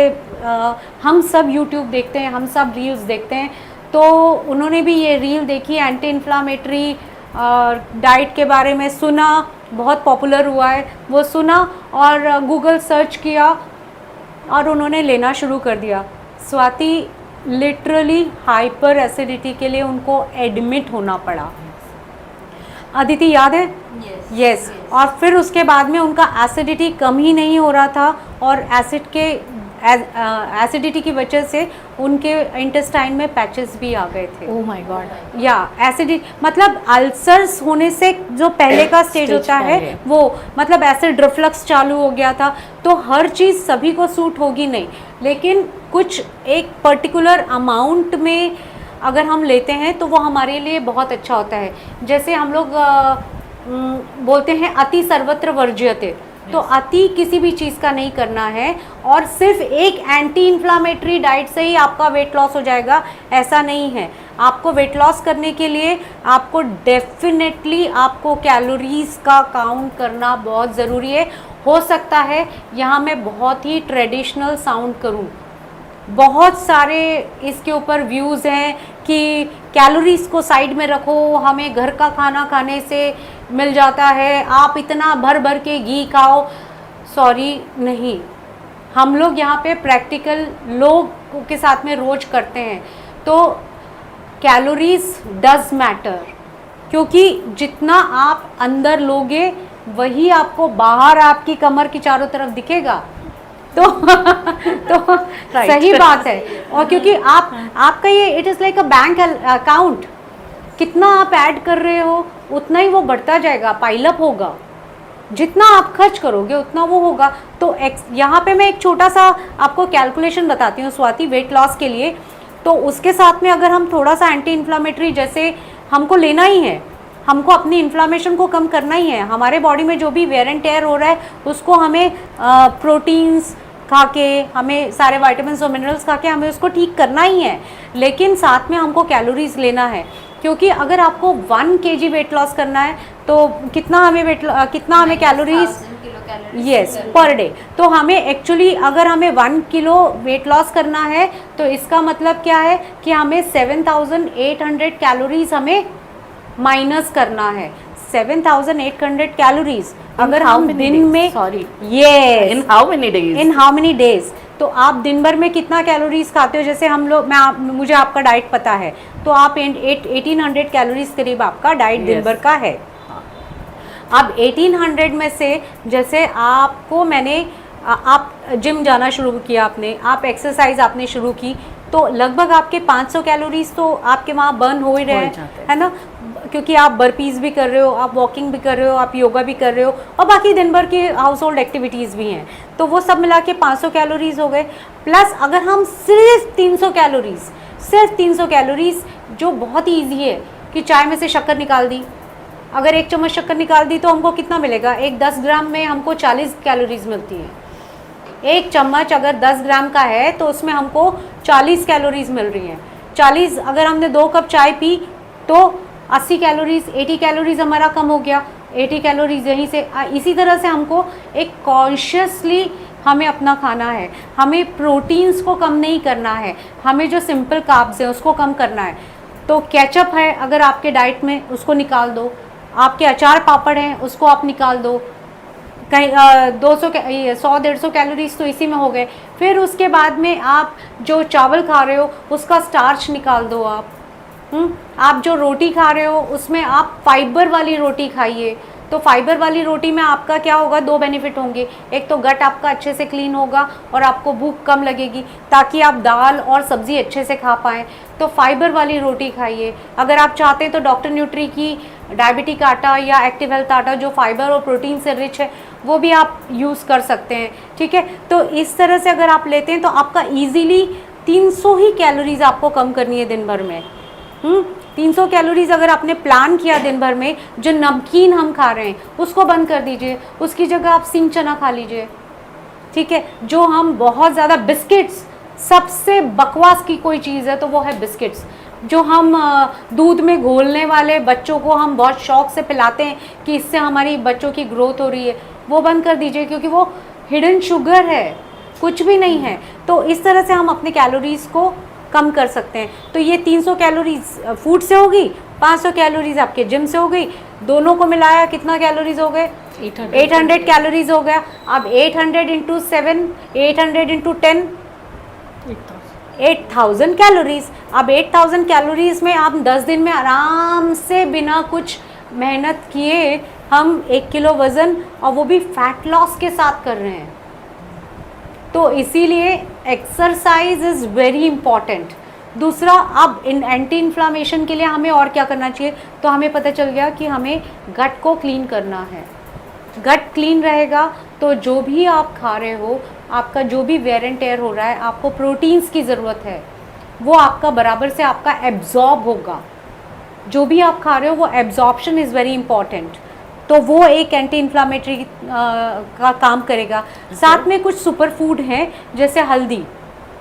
हम सब यूट्यूब देखते हैं, हम सब रील्स देखते हैं, तो उन्होंने भी ये रील देखी, एंटी इन्फ्लामेटरी डाइट के बारे में सुना, बहुत पॉपुलर हुआ है, वो सुना और गूगल सर्च किया और उन्होंने लेना शुरू कर दिया। स्वाति, लिटरली हाइपर एसिडिटी के लिए उनको एडमिट होना पड़ा। अदिति याद है? यस। और फिर उसके बाद में उनका एसिडिटी कम ही नहीं हो रहा था, और एसिडिटी की वजह से उनके इंटेस्टाइन में पैचेस भी आ गए थे। Oh my God. या एसिडिटी मतलब अल्सर्स होने से जो पहले का स्टेज होता है वो, मतलब एसिड रिफ्लक्स चालू हो गया था। तो हर चीज़ सभी को सूट होगी नहीं, लेकिन कुछ एक पर्टिकुलर अमाउंट में अगर हम लेते हैं तो वो हमारे लिए बहुत अच्छा होता है। जैसे हम लोग बोलते हैं अति सर्वत्र वर्ज्यते, तो अति किसी भी चीज़ का नहीं करना है, और सिर्फ एक एंटी इन्फ्लामेटरी डाइट से ही आपका वेट लॉस हो जाएगा, ऐसा नहीं है। आपको वेट लॉस करने के लिए आपको डेफिनेटली आपको कैलोरीज का काउंट करना बहुत ज़रूरी है। हो सकता है यहाँ मैं बहुत ही ट्रेडिशनल साउंड करूँ, बहुत सारे इसके ऊपर व्यूज़ हैं कि कैलोरीज को साइड में रखो, हमें घर का खाना खाने से मिल जाता है, आप इतना भर भर के घी खाओ। सॉरी, नहीं, हम लोग यहाँ पे प्रैक्टिकल लोग के साथ में रोज करते हैं। तो कैलोरीज डज मैटर, क्योंकि जितना आप अंदर लोगे वही आपको बाहर आपकी कमर की चारों तरफ दिखेगा। तो सही बात है। और क्योंकि आपका ये it is like a bank account, कितना आप ऐड कर रहे हो उतना ही वो बढ़ता जाएगा, पाइलअप होगा। जितना आप खर्च करोगे उतना वो होगा। तो यहाँ पे मैं एक छोटा सा आपको कैलकुलेशन बताती हूँ स्वाति, वेट लॉस के लिए। तो उसके साथ में अगर हम थोड़ा सा एंटी इन्फ्लामेटरी जैसे हमको लेना ही है, हमको अपनी इन्फ्लामेशन को कम करना ही है, हमारे बॉडी में जो भी वेयर एंड टेयर हो रहा है उसको हमें प्रोटीन्स खा के, हमें सारे विटामिन्स और मिनरल्स खा के हमें उसको ठीक करना ही है। लेकिन साथ में हमको कैलोरीज लेना है, क्योंकि अगर आपको 1 kg वेट लॉस करना है तो कितना हमें कैलोरीज, यस, पर डे। तो हमें एक्चुअली अगर हमें 1 किलो वेट लॉस करना है तो इसका मतलब क्या है कि हमें 7800 कैलोरीज हमें माइनस करना है। 7,800 कैलोरीज अगर how हम many दिन days? में Sorry. yes In how many days? In how many days, तो आप दिन भर में कितना कैलोरीज खाते हो? जैसे हम लोग मुझे आपका डाइट पता है, तो आप 1800 कैलोरीज करीब आपका डाइट दिन Yes. भर का है। अब 1800 में से जैसे आपको मैंने आप जिम जाना शुरू किया, आपने आप एक्सरसाइज आपने शुरू की, तो लगभग आपके 500 कैलोरीज तो आपके वहाँ बर्न हो ही रहे हैं, जाते हैं। है ना, क्योंकि आप बर्पीज भी कर रहे हो, आप वॉकिंग भी कर रहे हो, आप योगा भी कर रहे हो, और बाकी दिन भर की हाउस होल्ड एक्टिविटीज़ भी हैं, तो वो सब मिला के 500 कैलोरीज हो गए। प्लस अगर हम सिर्फ 300 कैलोरीज जो बहुत ही ईजी है कि चाय में से शक्कर निकाल दी, अगर 1 चम्मच शक्कर निकाल दी तो हमको कितना मिलेगा? एक 10 ग्राम में हमको 40 कैलोरीज मिलती हैं। 1 चम्मच अगर 10 ग्राम का है तो उसमें हमको 40 कैलोरीज मिल रही हैं। 40 अगर हमने 2 कप चाय पी तो 80 कैलोरीज, 80 कैलोरीज हमारा कम हो गया। 80 कैलोरीज यहीं से इसी तरह से हमको एक कॉन्शियसली हमें अपना खाना है, हमें प्रोटीन्स को कम नहीं करना है, हमें जो सिंपल कार्ब्स हैं उसको कम करना है। तो केचप है अगर आपके डाइट में, उसको निकाल दो। आपके अचार पापड़ हैं उसको आप निकाल दो। कहीं 100-150 कैलोरीज तो इसी में हो गए। फिर उसके बाद में आप जो चावल खा रहे हो उसका स्टार्च निकाल दो। आप जो रोटी खा रहे हो उसमें आप फाइबर वाली रोटी खाइए। तो फाइबर वाली रोटी में आपका क्या होगा? 2 बेनिफिट होंगे। एक तो गट आपका अच्छे से क्लीन होगा और आपको भूख कम लगेगी, ताकि आप दाल और सब्ज़ी अच्छे से खा पाएँ। तो फाइबर वाली रोटी खाइए। अगर आप चाहते हैं तो डॉक्टर न्यूट्री की डायबिटिक आटा या एक्टिव हेल्थ आटा जो फाइबर और प्रोटीन से रिच है वो भी आप यूज़ कर सकते हैं, ठीक है। तो इस तरह से अगर आप लेते हैं तो आपका ईजीली 300 ही कैलोरीज आपको कम करनी है दिन भर में। 300 कैलोरीज अगर आपने प्लान किया दिन भर में, जो नमकीन हम खा रहे हैं उसको बंद कर दीजिए, उसकी जगह आप सिंग चना खा लीजिए, ठीक है। जो हम बहुत ज़्यादा बिस्किट्स, सबसे बकवास की कोई चीज़ है तो वो है बिस्किट्स। जो हम दूध में घोलने वाले बच्चों को हम बहुत शौक से पिलाते हैं कि इससे हमारी बच्चों की ग्रोथ हो रही है, वो बंद कर दीजिए, क्योंकि वो हिडन शुगर है, कुछ भी नहीं है। तो इस तरह से हम अपने कैलोरीज़ को कम कर सकते हैं। तो ये 300 कैलोरीज फूड से होगी, 500 कैलोरीज आपके जिम से हो गई, दोनों को मिलाया कितना कैलोरीज हो गए? 800 कैलोरीज हो गया। अब 800 इंटू 7, 800 इंटू 10, 8000 कैलोरीज। अब 8000 कैलोरीज में आप 10 दिन में आराम से बिना कुछ मेहनत किए हम 1 किलो वज़न, और वो भी फैट लॉस के साथ कर रहे हैं। तो इसीलिए एक्सरसाइज इज़ वेरी इम्पॉर्टेंट। दूसरा, अब इन एंटी इन्फ्लामेशन के लिए हमें और क्या करना चाहिए? तो हमें पता चल गया कि हमें गट को क्लीन करना है। गट क्लीन रहेगा तो जो भी आप खा रहे हो, आपका जो भी वेयर एंड टेयर हो रहा है, आपको प्रोटीन्स की ज़रूरत है, वो आपका बराबर से आपका एब्जॉर्ब होगा। जो भी आप खा रहे हो वो एब्जॉर्प्शन इज़ वेरी इंपॉर्टेंट। तो वो एक एंटी इन्फ्लामेटरी का काम करेगा। साथ में कुछ सुपर फूड हैं, जैसे हल्दी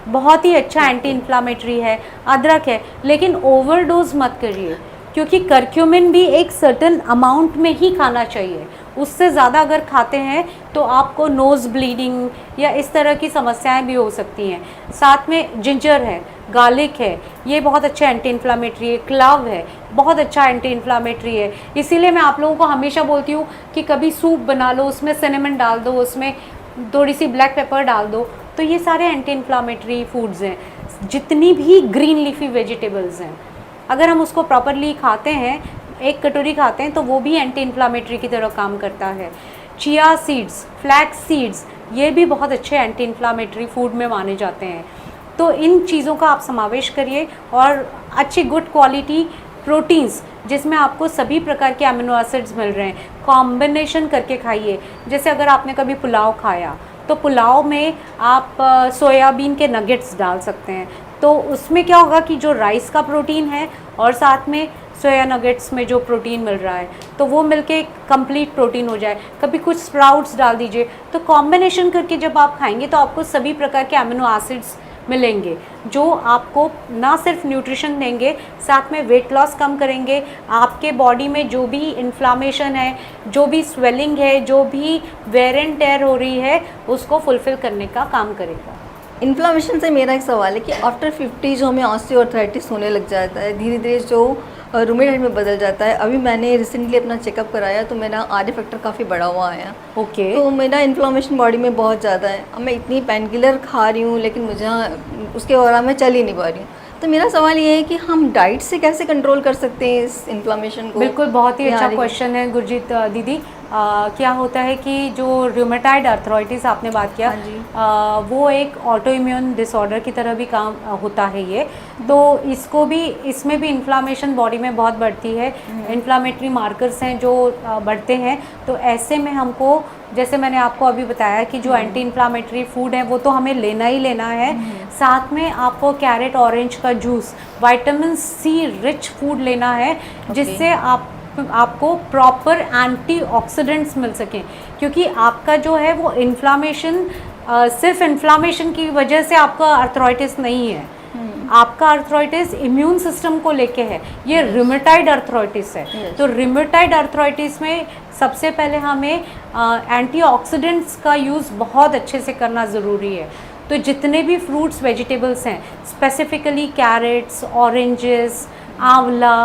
बहुत ही अच्छा एंटी इन्फ्लामेटरी है, अदरक है, लेकिन ओवरडोज मत करिए, क्योंकि करक्यूमिन भी एक सर्टेन अमाउंट में ही खाना चाहिए। उससे ज़्यादा अगर खाते हैं तो आपको नोज़ ब्लीडिंग या इस तरह की समस्याएं भी हो सकती हैं। साथ में जिंजर है, गार्लिक है, ये बहुत अच्छा एंटी इन्फ्लामेटरी है। क्लव है, बहुत अच्छा एंटी इन्फ्लामेटरी है। इसीलिए मैं आप लोगों को हमेशा बोलती हूँ कि कभी सूप बना लो, उसमें सिनेमन डाल दो, उसमें थोड़ी सी ब्लैक पेपर डाल दो। तो ये सारे एंटी इन्फ्लामेटरी फूड्स हैं। जितनी भी ग्रीन लीफी वेजिटेबल्स हैं, अगर हम उसको प्रॉपरली खाते हैं, 1 कटोरी खाते हैं, तो वो भी एंटी इन्फ्लामेटरी की तरह काम करता है। चिया सीड्स, फ्लैक्स सीड्स, ये भी बहुत अच्छे एंटी इन्फ्लामेटरी फूड में माने जाते हैं। तो इन चीज़ों का आप समावेश करिए और अच्छी गुड क्वालिटी प्रोटीन्स, जिसमें आपको सभी प्रकार के अमीनो एसिड्स मिल रहे हैं, कॉम्बिनेशन करके खाइए। जैसे अगर आपने कभी पुलाव खाया तो पुलाव में आप सोयाबीन के नगेट्स डाल सकते हैं। तो उसमें क्या होगा कि जो राइस का प्रोटीन है और साथ में सोया नगेट्स में जो प्रोटीन मिल रहा है, तो वो मिलके कंप्लीट प्रोटीन हो जाए। कभी कुछ स्प्राउट्स डाल दीजिए। तो कॉम्बिनेशन करके जब आप खाएंगे तो आपको सभी प्रकार के अमीनो एसिड्स मिलेंगे, जो आपको ना सिर्फ न्यूट्रिशन देंगे, साथ में वेट लॉस कम करेंगे। आपके बॉडी में जो भी इन्फ्लामेशन है, जो भी स्वेलिंग है, जो भी वेयर एंड टेयर हो रही है, उसको फुलफ़िल करने का काम करेगा। इन्फ्लामेशन से मेरा एक सवाल है कि आफ्टर 50 जो हमें ऑस्टियोआर्थराइटिस होने लग जाता है, धीरे धीरे जो रूमेट हाइट में बदल जाता है। अभी मैंने रिसेंटली अपना चेकअप कराया तो मेरा आर फैक्टर काफ़ी बढ़ा हुआ आया। ओके। तो मेरा इन्फ्लामेशन बॉडी में बहुत ज़्यादा है। अब मैं इतनी पेन किलर खा रही हूँ लेकिन मुझे उसके दौरान मैं चल ही नहीं पा रही हूँ। तो मेरा सवाल ये है कि हम डाइट से कैसे कंट्रोल कर सकते हैं इस इन्फ्लामेशन को? बिल्कुल, बहुत ही या अच्छा आगे- क्वेश्चन है गुरजीत दीदी। क्या होता है कि जो रूमेटाइड अर्थराइटिस आपने बात किया, हाँ जी। वो एक ऑटो इम्यून डिसऑर्डर की तरह भी काम होता है ये। तो इसको भी, इसमें भी इन्फ्लामेशन बॉडी में बहुत बढ़ती है, इन्फ्लामेटरी मार्कर्स हैं जो बढ़ते हैं। तो ऐसे में हमको, जैसे मैंने आपको अभी बताया कि जो एंटी इन्फ्लामेटरी फूड है वो तो हमें लेना ही लेना है। साथ में आपको कैरेट ऑरेंज का juice, vitamin C rich food लेना है, जिससे आपको प्रॉपर एंटीऑक्सीडेंट्स मिल सकें। क्योंकि आपका जो है वो इन्फ्लामेशन, सिर्फ इन्फ्लामेशन की वजह से आपका अर्थराइटिस नहीं है, आपका अर्थराइटिस इम्यून सिस्टम को लेके है। ये रूमेटाइड अर्थराइटिस है। तो रूमेटाइड अर्थराइटिस में सबसे पहले हमें एंटीऑक्सीडेंट्स का यूज़ बहुत अच्छे से करना ज़रूरी है। तो जितने भी फ्रूट्स वेजिटेबल्स हैं, स्पेसिफिकली कैरेट्स, ऑरेंजेस, आंवला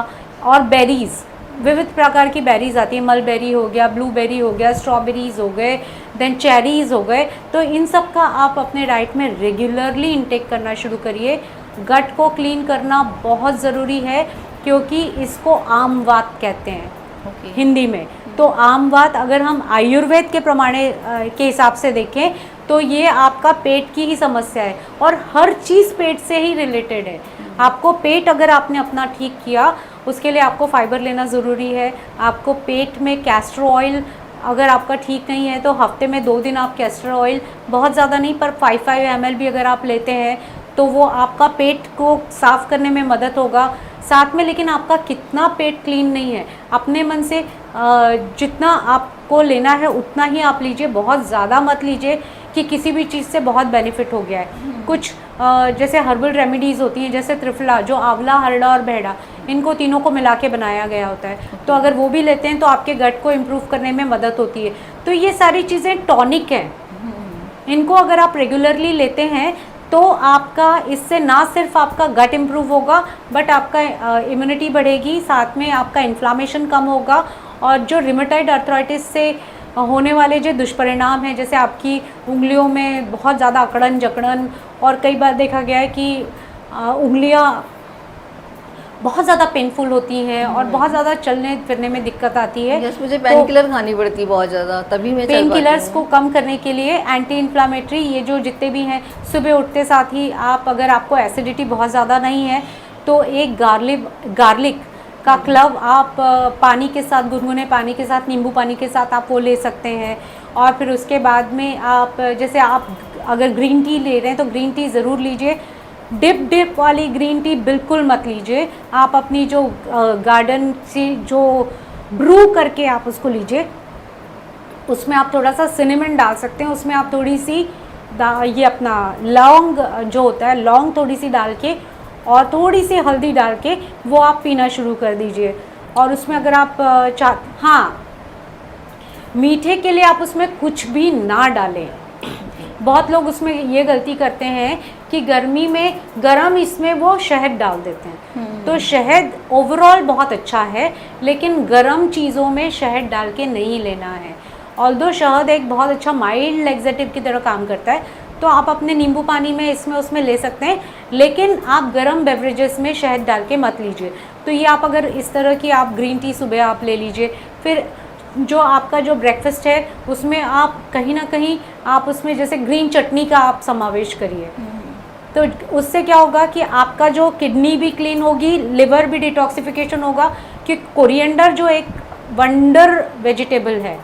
और बेरीज़, विविध प्रकार की बेरीज़ आती है, मलबेरी हो गया, ब्लूबेरी हो गया, स्ट्रॉबेरीज़ हो गए, देन चेरीज़ हो गए। तो इन सब का आप अपने डाइट में रेगुलरली इंटेक करना शुरू करिए। गट को क्लीन करना बहुत ज़रूरी है, क्योंकि इसको आमवात कहते हैं हिंदी में। तो आमवात अगर हम आयुर्वेद के प्रमाणे के हिसाब से देखें तो ये आपका पेट की ही समस्या है, और हर चीज़ पेट से ही रिलेटेड है। आपको पेट अगर आपने अपना ठीक किया, उसके लिए आपको फाइबर लेना ज़रूरी है। आपको पेट में कैस्टर ऑयल अगर आपका ठीक नहीं है तो हफ्ते में 2 दिन आप कैस्टर ऑयल, बहुत ज़्यादा नहीं पर 5 ml भी अगर आप लेते हैं तो वो आपका पेट को साफ़ करने में मदद होगा। साथ में लेकिन आपका कितना पेट क्लीन नहीं है, अपने मन से जितना आपको लेना है उतना ही आप लीजिए, बहुत ज़्यादा मत लीजिए कि किसी भी चीज़ से बहुत बेनिफिट हो गया है। कुछ जैसे हर्बल रेमेडीज़ होती हैं, जैसे त्रिफला, जो आंवला, हरड़ा और बहेड़ा, इनको तीनों को मिला के बनाया गया होता है। तो अगर वो भी लेते हैं तो आपके गट को इम्प्रूव करने में मदद होती है। तो ये सारी चीज़ें टॉनिक हैं, इनको अगर आप रेगुलरली लेते हैं तो आपका, इससे ना सिर्फ आपका गट इम्प्रूव होगा बट आपका इम्यूनिटी बढ़ेगी, साथ में आपका इन्फ्लामेशन कम होगा। और जो रिमेटाइड अर्थराइटिस से होने वाले जो दुष्परिणाम हैं, जैसे आपकी उंगलियों में बहुत ज़्यादा अकड़न जकड़न, और कई बार देखा गया है कि उंगलियां बहुत ज़्यादा पेनफुल होती हैं और बहुत ज़्यादा चलने फिरने में दिक्कत आती है। यस, मुझे पेन किलर खानी पड़ती है बहुत ज़्यादा, तभी मैं पेन किलर्स को कम करने के लिए एंटी इन्फ्लामेटरी ये जो जितने भी हैं, सुबह उठते साथ ही आप, अगर आपको एसिडिटी बहुत ज़्यादा नहीं है तो एक गार्लिक का क्लव आप पानी के साथ, गुनगुने पानी के साथ, नींबू पानी के साथ आप वो ले सकते हैं। और फिर उसके बाद में आप, जैसे आप अगर ग्रीन टी ले रहे हैं तो ग्रीन टी ज़रूर लीजिए। डिप वाली ग्रीन टी बिल्कुल मत लीजिए। आप अपनी जो गार्डन से जो ब्रू करके आप उसको लीजिए, उसमें आप थोड़ा सा सिनेमन डाल सकते हैं, उसमें आप थोड़ी सी ये अपना लौंग जो होता है, लौंग थोड़ी सी डाल के और थोड़ी सी हल्दी डाल के वो आप पीना शुरू कर दीजिए। और उसमें अगर आप हाँ, मीठे के लिए आप उसमें कुछ भी ना डालें। बहुत लोग उसमें ये गलती करते हैं कि गर्मी में गरम इसमें वो शहद डाल देते हैं। तो शहद ओवरऑल बहुत अच्छा है, लेकिन गरम चीज़ों में शहद डाल के नहीं लेना है। ऑल्दो शहद एक बहुत अच्छा माइल्ड लेक्सेटिव की तरह काम करता है, तो आप अपने नींबू पानी में इसमें उसमें ले सकते हैं, लेकिन आप गरम बेवरेजेस में शहद डाल के मत लीजिए। तो ये आप अगर इस तरह की आप ग्रीन टी सुबह आप ले लीजिए। फिर जो आपका जो ब्रेकफास्ट है उसमें आप कहीं ना कहीं आप उसमें जैसे ग्रीन चटनी का आप समावेश करिए। तो उससे क्या होगा कि आपका जो किडनी भी क्लीन होगी, लिवर भी डिटॉक्सिफिकेशन होगा, कि कोरिएंडर जो एक वंडर वेजिटेबल है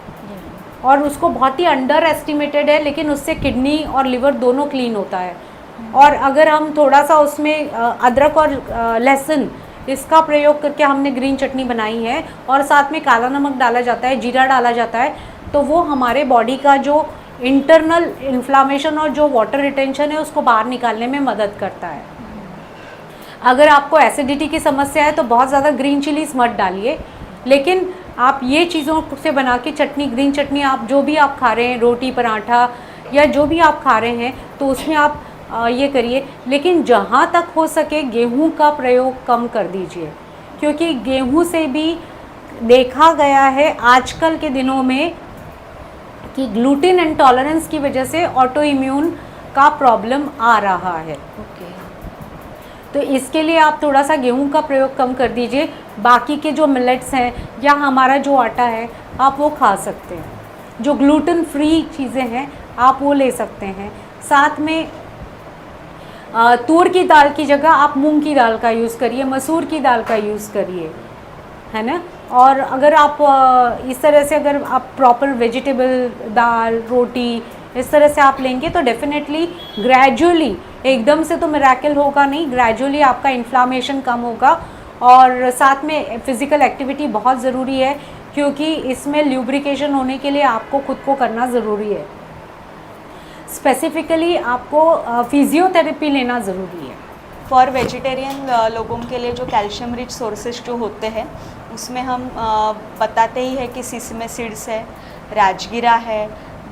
और उसको बहुत ही अंडर एस्टिमेटेड है, लेकिन उससे किडनी और लिवर दोनों क्लीन होता है। और अगर हम थोड़ा सा उसमें अदरक और लहसुन इसका प्रयोग करके हमने ग्रीन चटनी बनाई है और साथ में काला नमक डाला जाता है, जीरा डाला जाता है, तो वो हमारे बॉडी का जो इंटरनल इन्फ्लामेशन और जो वाटर रिटेंशन है उसको बाहर निकालने में मदद करता है। अगर आपको एसिडिटी की समस्या है तो बहुत ज़्यादा ग्रीन चिलीज मत डालिए, लेकिन आप ये चीज़ों से बना के चटनी, ग्रीन चटनी आप जो भी आप खा रहे हैं, रोटी पराठा या जो भी आप खा रहे हैं, तो उसमें आप ये करिए। लेकिन जहाँ तक हो सके गेहूं का प्रयोग कम कर दीजिए, क्योंकि गेहूं से भी देखा गया है आजकल के दिनों में कि ग्लूटेन इंटॉलरेंस की वजह से ऑटो इम्यून का प्रॉब्लम आ रहा है। तो इसके लिए आप थोड़ा सा गेहूं का प्रयोग कम कर दीजिए। बाकी के जो मिलेट्स हैं या हमारा जो आटा है आप वो खा सकते हैं। जो ग्लूटेन फ्री चीज़ें हैं आप वो ले सकते हैं। साथ में तूर की दाल की जगह आप मूंग की दाल का यूज़ करिए, मसूर की दाल का यूज़ करिए, है ना। और अगर आप इस तरह से अगर आप प्रॉपर वेजिटेबल दाल रोटी इस तरह से आप लेंगे तो डेफिनेटली ग्रेजुअली, एकदम से तो मिरेकल होगा नहीं, ग्रेजुअली आपका इन्फ्लामेशन कम होगा। और साथ में फ़िज़िकल एक्टिविटी बहुत ज़रूरी है, क्योंकि इसमें ल्यूब्रिकेशन होने के लिए आपको खुद को करना ज़रूरी है। स्पेसिफ़िकली आपको फिजियोथेरेपी लेना ज़रूरी है। फॉर वेजिटेरियन लोगों के लिए जो कैल्शियम रिच सोर्सेज जो होते हैं उसमें हम बताते ही है कि सिसमे सीड्स है, राजगिरा है,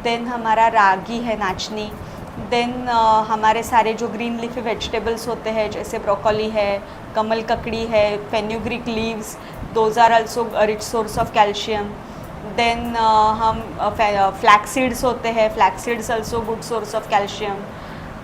देन हमारा रागी है, नाचनी, देन हमारे सारे जो ग्रीन लीफी वेजिटेबल्स होते हैं जैसे ब्रोकोली है, कमल ककड़ी है, fenugreek leaves, those are also rich source of calcium. Then हम फ्लैक्स सीड्स होते हैं, flax seeds also good source of calcium.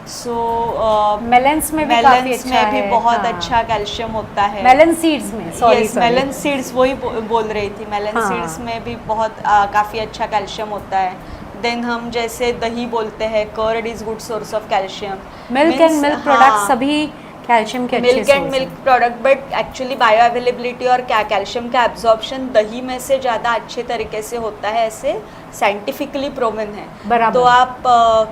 So melons में भी काफ़ी अच्छा में भी है, बहुत हाँ। अच्छा कैल्शियम होता है। मेलन सीड्स में, सॉरी मेलन सीड्स वही बोल रही थी, मेलन हाँ। सीड्स में भी बहुत काफ़ी अच्छा कैल्शियम होता है। देन हम जैसे दही बोलते हैं, curd is good source of calcium. Milk and milk products सभी कैल्शियम के अच्छे मिल्क एंड source मिल्क हैं। Product, but actually bioavailability और क्या कैल्शियम का एब्जॉर्प्शन दही में से ज़्यादा अच्छे तरीके से होता है, ऐसे साइंटिफिकली प्रूवन है। बराबर। तो आप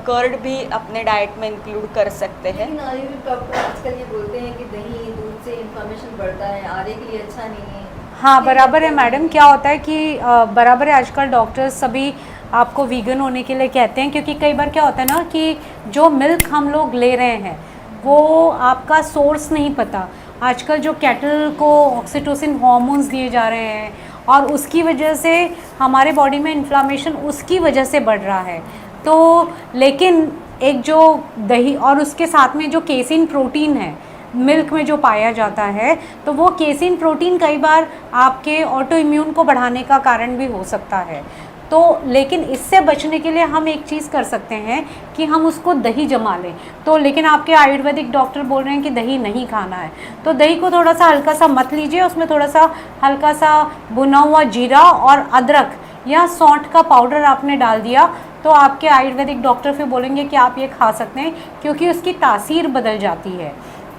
कर्ड भी अपने डाइट में इंक्लूड कर सकते हैं। लेकिन आयुर्वेद डॉक्टर आजकल ये बोलते हैं कि दही दूध से इन्फ्लेमेशन बढ़ता है, आरे के लिए अच्छा नहीं है। हाँ बराबर है मैडम। क्या होता है कि बराबर है, आजकल डॉक्टर्स सभी आपको वीगन होने के लिए कहते हैं, क्योंकि कई बार क्या होता है ना कि जो मिल्क हम लोग ले रहे हैं वो आपका सोर्स नहीं पता। आजकल जो कैटल को ऑक्सीटोसिन हार्मोन्स दिए जा रहे हैं और उसकी वजह से हमारे बॉडी में इन्फ्लामेशन उसकी वजह से बढ़ रहा है। तो लेकिन एक जो दही और उसके साथ में जो केसिन प्रोटीन है मिल्क में जो पाया जाता है, तो वो केसिन प्रोटीन कई बार आपके ऑटो इम्यून को बढ़ाने का कारण भी हो सकता है। तो लेकिन इससे बचने के लिए हम एक चीज़ कर सकते हैं कि हम उसको दही जमा लें। तो लेकिन आपके आयुर्वेदिक डॉक्टर बोल रहे हैं कि दही नहीं खाना है, तो दही को थोड़ा सा हल्का सा मत लीजिए, उसमें थोड़ा सा हल्का सा भुना हुआ जीरा और अदरक या सौंठ का पाउडर आपने डाल दिया, तो आपके आयुर्वेदिक डॉक्टर फिर बोलेंगे कि आप ये खा सकते हैं, क्योंकि उसकी तासीर बदल जाती है।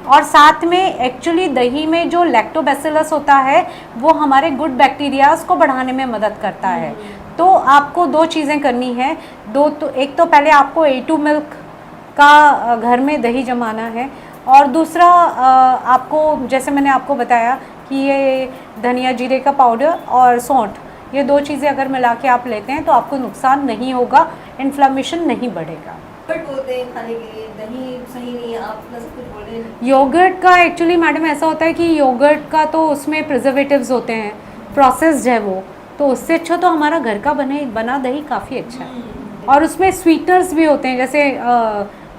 और साथ में एक्चुअली दही में जो लैक्टोबैसिलस होता है वो हमारे गुड बैक्टीरियाज को बढ़ाने में मदद करता है। तो आपको दो चीज़ें करनी है, एक तो पहले आपको A2 मिल्क का घर में दही जमाना है, और दूसरा आपको जैसे मैंने आपको बताया कि ये धनिया जीरे का पाउडर और सौंठ, ये दो चीज़ें अगर मिला के आप लेते हैं तो आपको नुकसान नहीं होगा, इन्फ्लामेशन नहीं बढ़ेगा। बट बोलते हैं खाने के लिए दही सही नहीं है, आप अपना सब कुछ बोल रहे हैं। योगर्ट का एक्चुअली मैडम ऐसा होता है कि योगर्ट का तो उसमें प्रिजर्वेटिव्स होते हैं, प्रोसेस्ड है वो, तो उससे अच्छा तो हमारा घर का बना दही काफ़ी अच्छा है। और उसमें स्वीटनर्स भी होते हैं, जैसे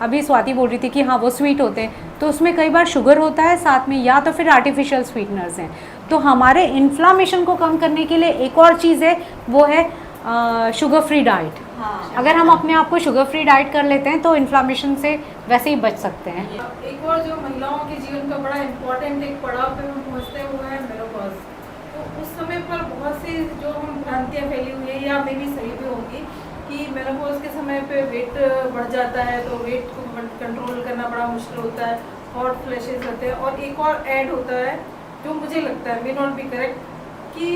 अभी स्वाति बोल रही थी कि हाँ वो स्वीट होते हैं, तो उसमें कई बार शुगर होता है साथ में, या तो फिर आर्टिफिशियल स्वीटनर्स हैं। तो हमारे इन्फ्लामेशन को कम करने के लिए एक और चीज़ है, वो है शुगर फ्री डाइट। अगर हम अपने आप को शुगर फ्री डाइट कर लेते हैं तो इन्फ्लामेशन से वैसे ही बच सकते हैं। एक और जो महिलाओं के जीवन का बड़ा इम्पोर्टेंट एक पड़ाव पे हम पहुँचते हैं वो है मेनोपॉज। तो उस समय पर बहुत सी जो हम भ्रांतियाँ फैली हुई है, या मे भी सही भी होंगी, कि मेनोपॉज के समय पे वेट बढ़ जाता है तो वेट को कंट्रोल करना बड़ा मुश्किल होता है, हॉट फ्लैशेस होते हैं। और एक और ऐड होता है जो मुझे लगता है, मे नॉट बी करेक्ट, कि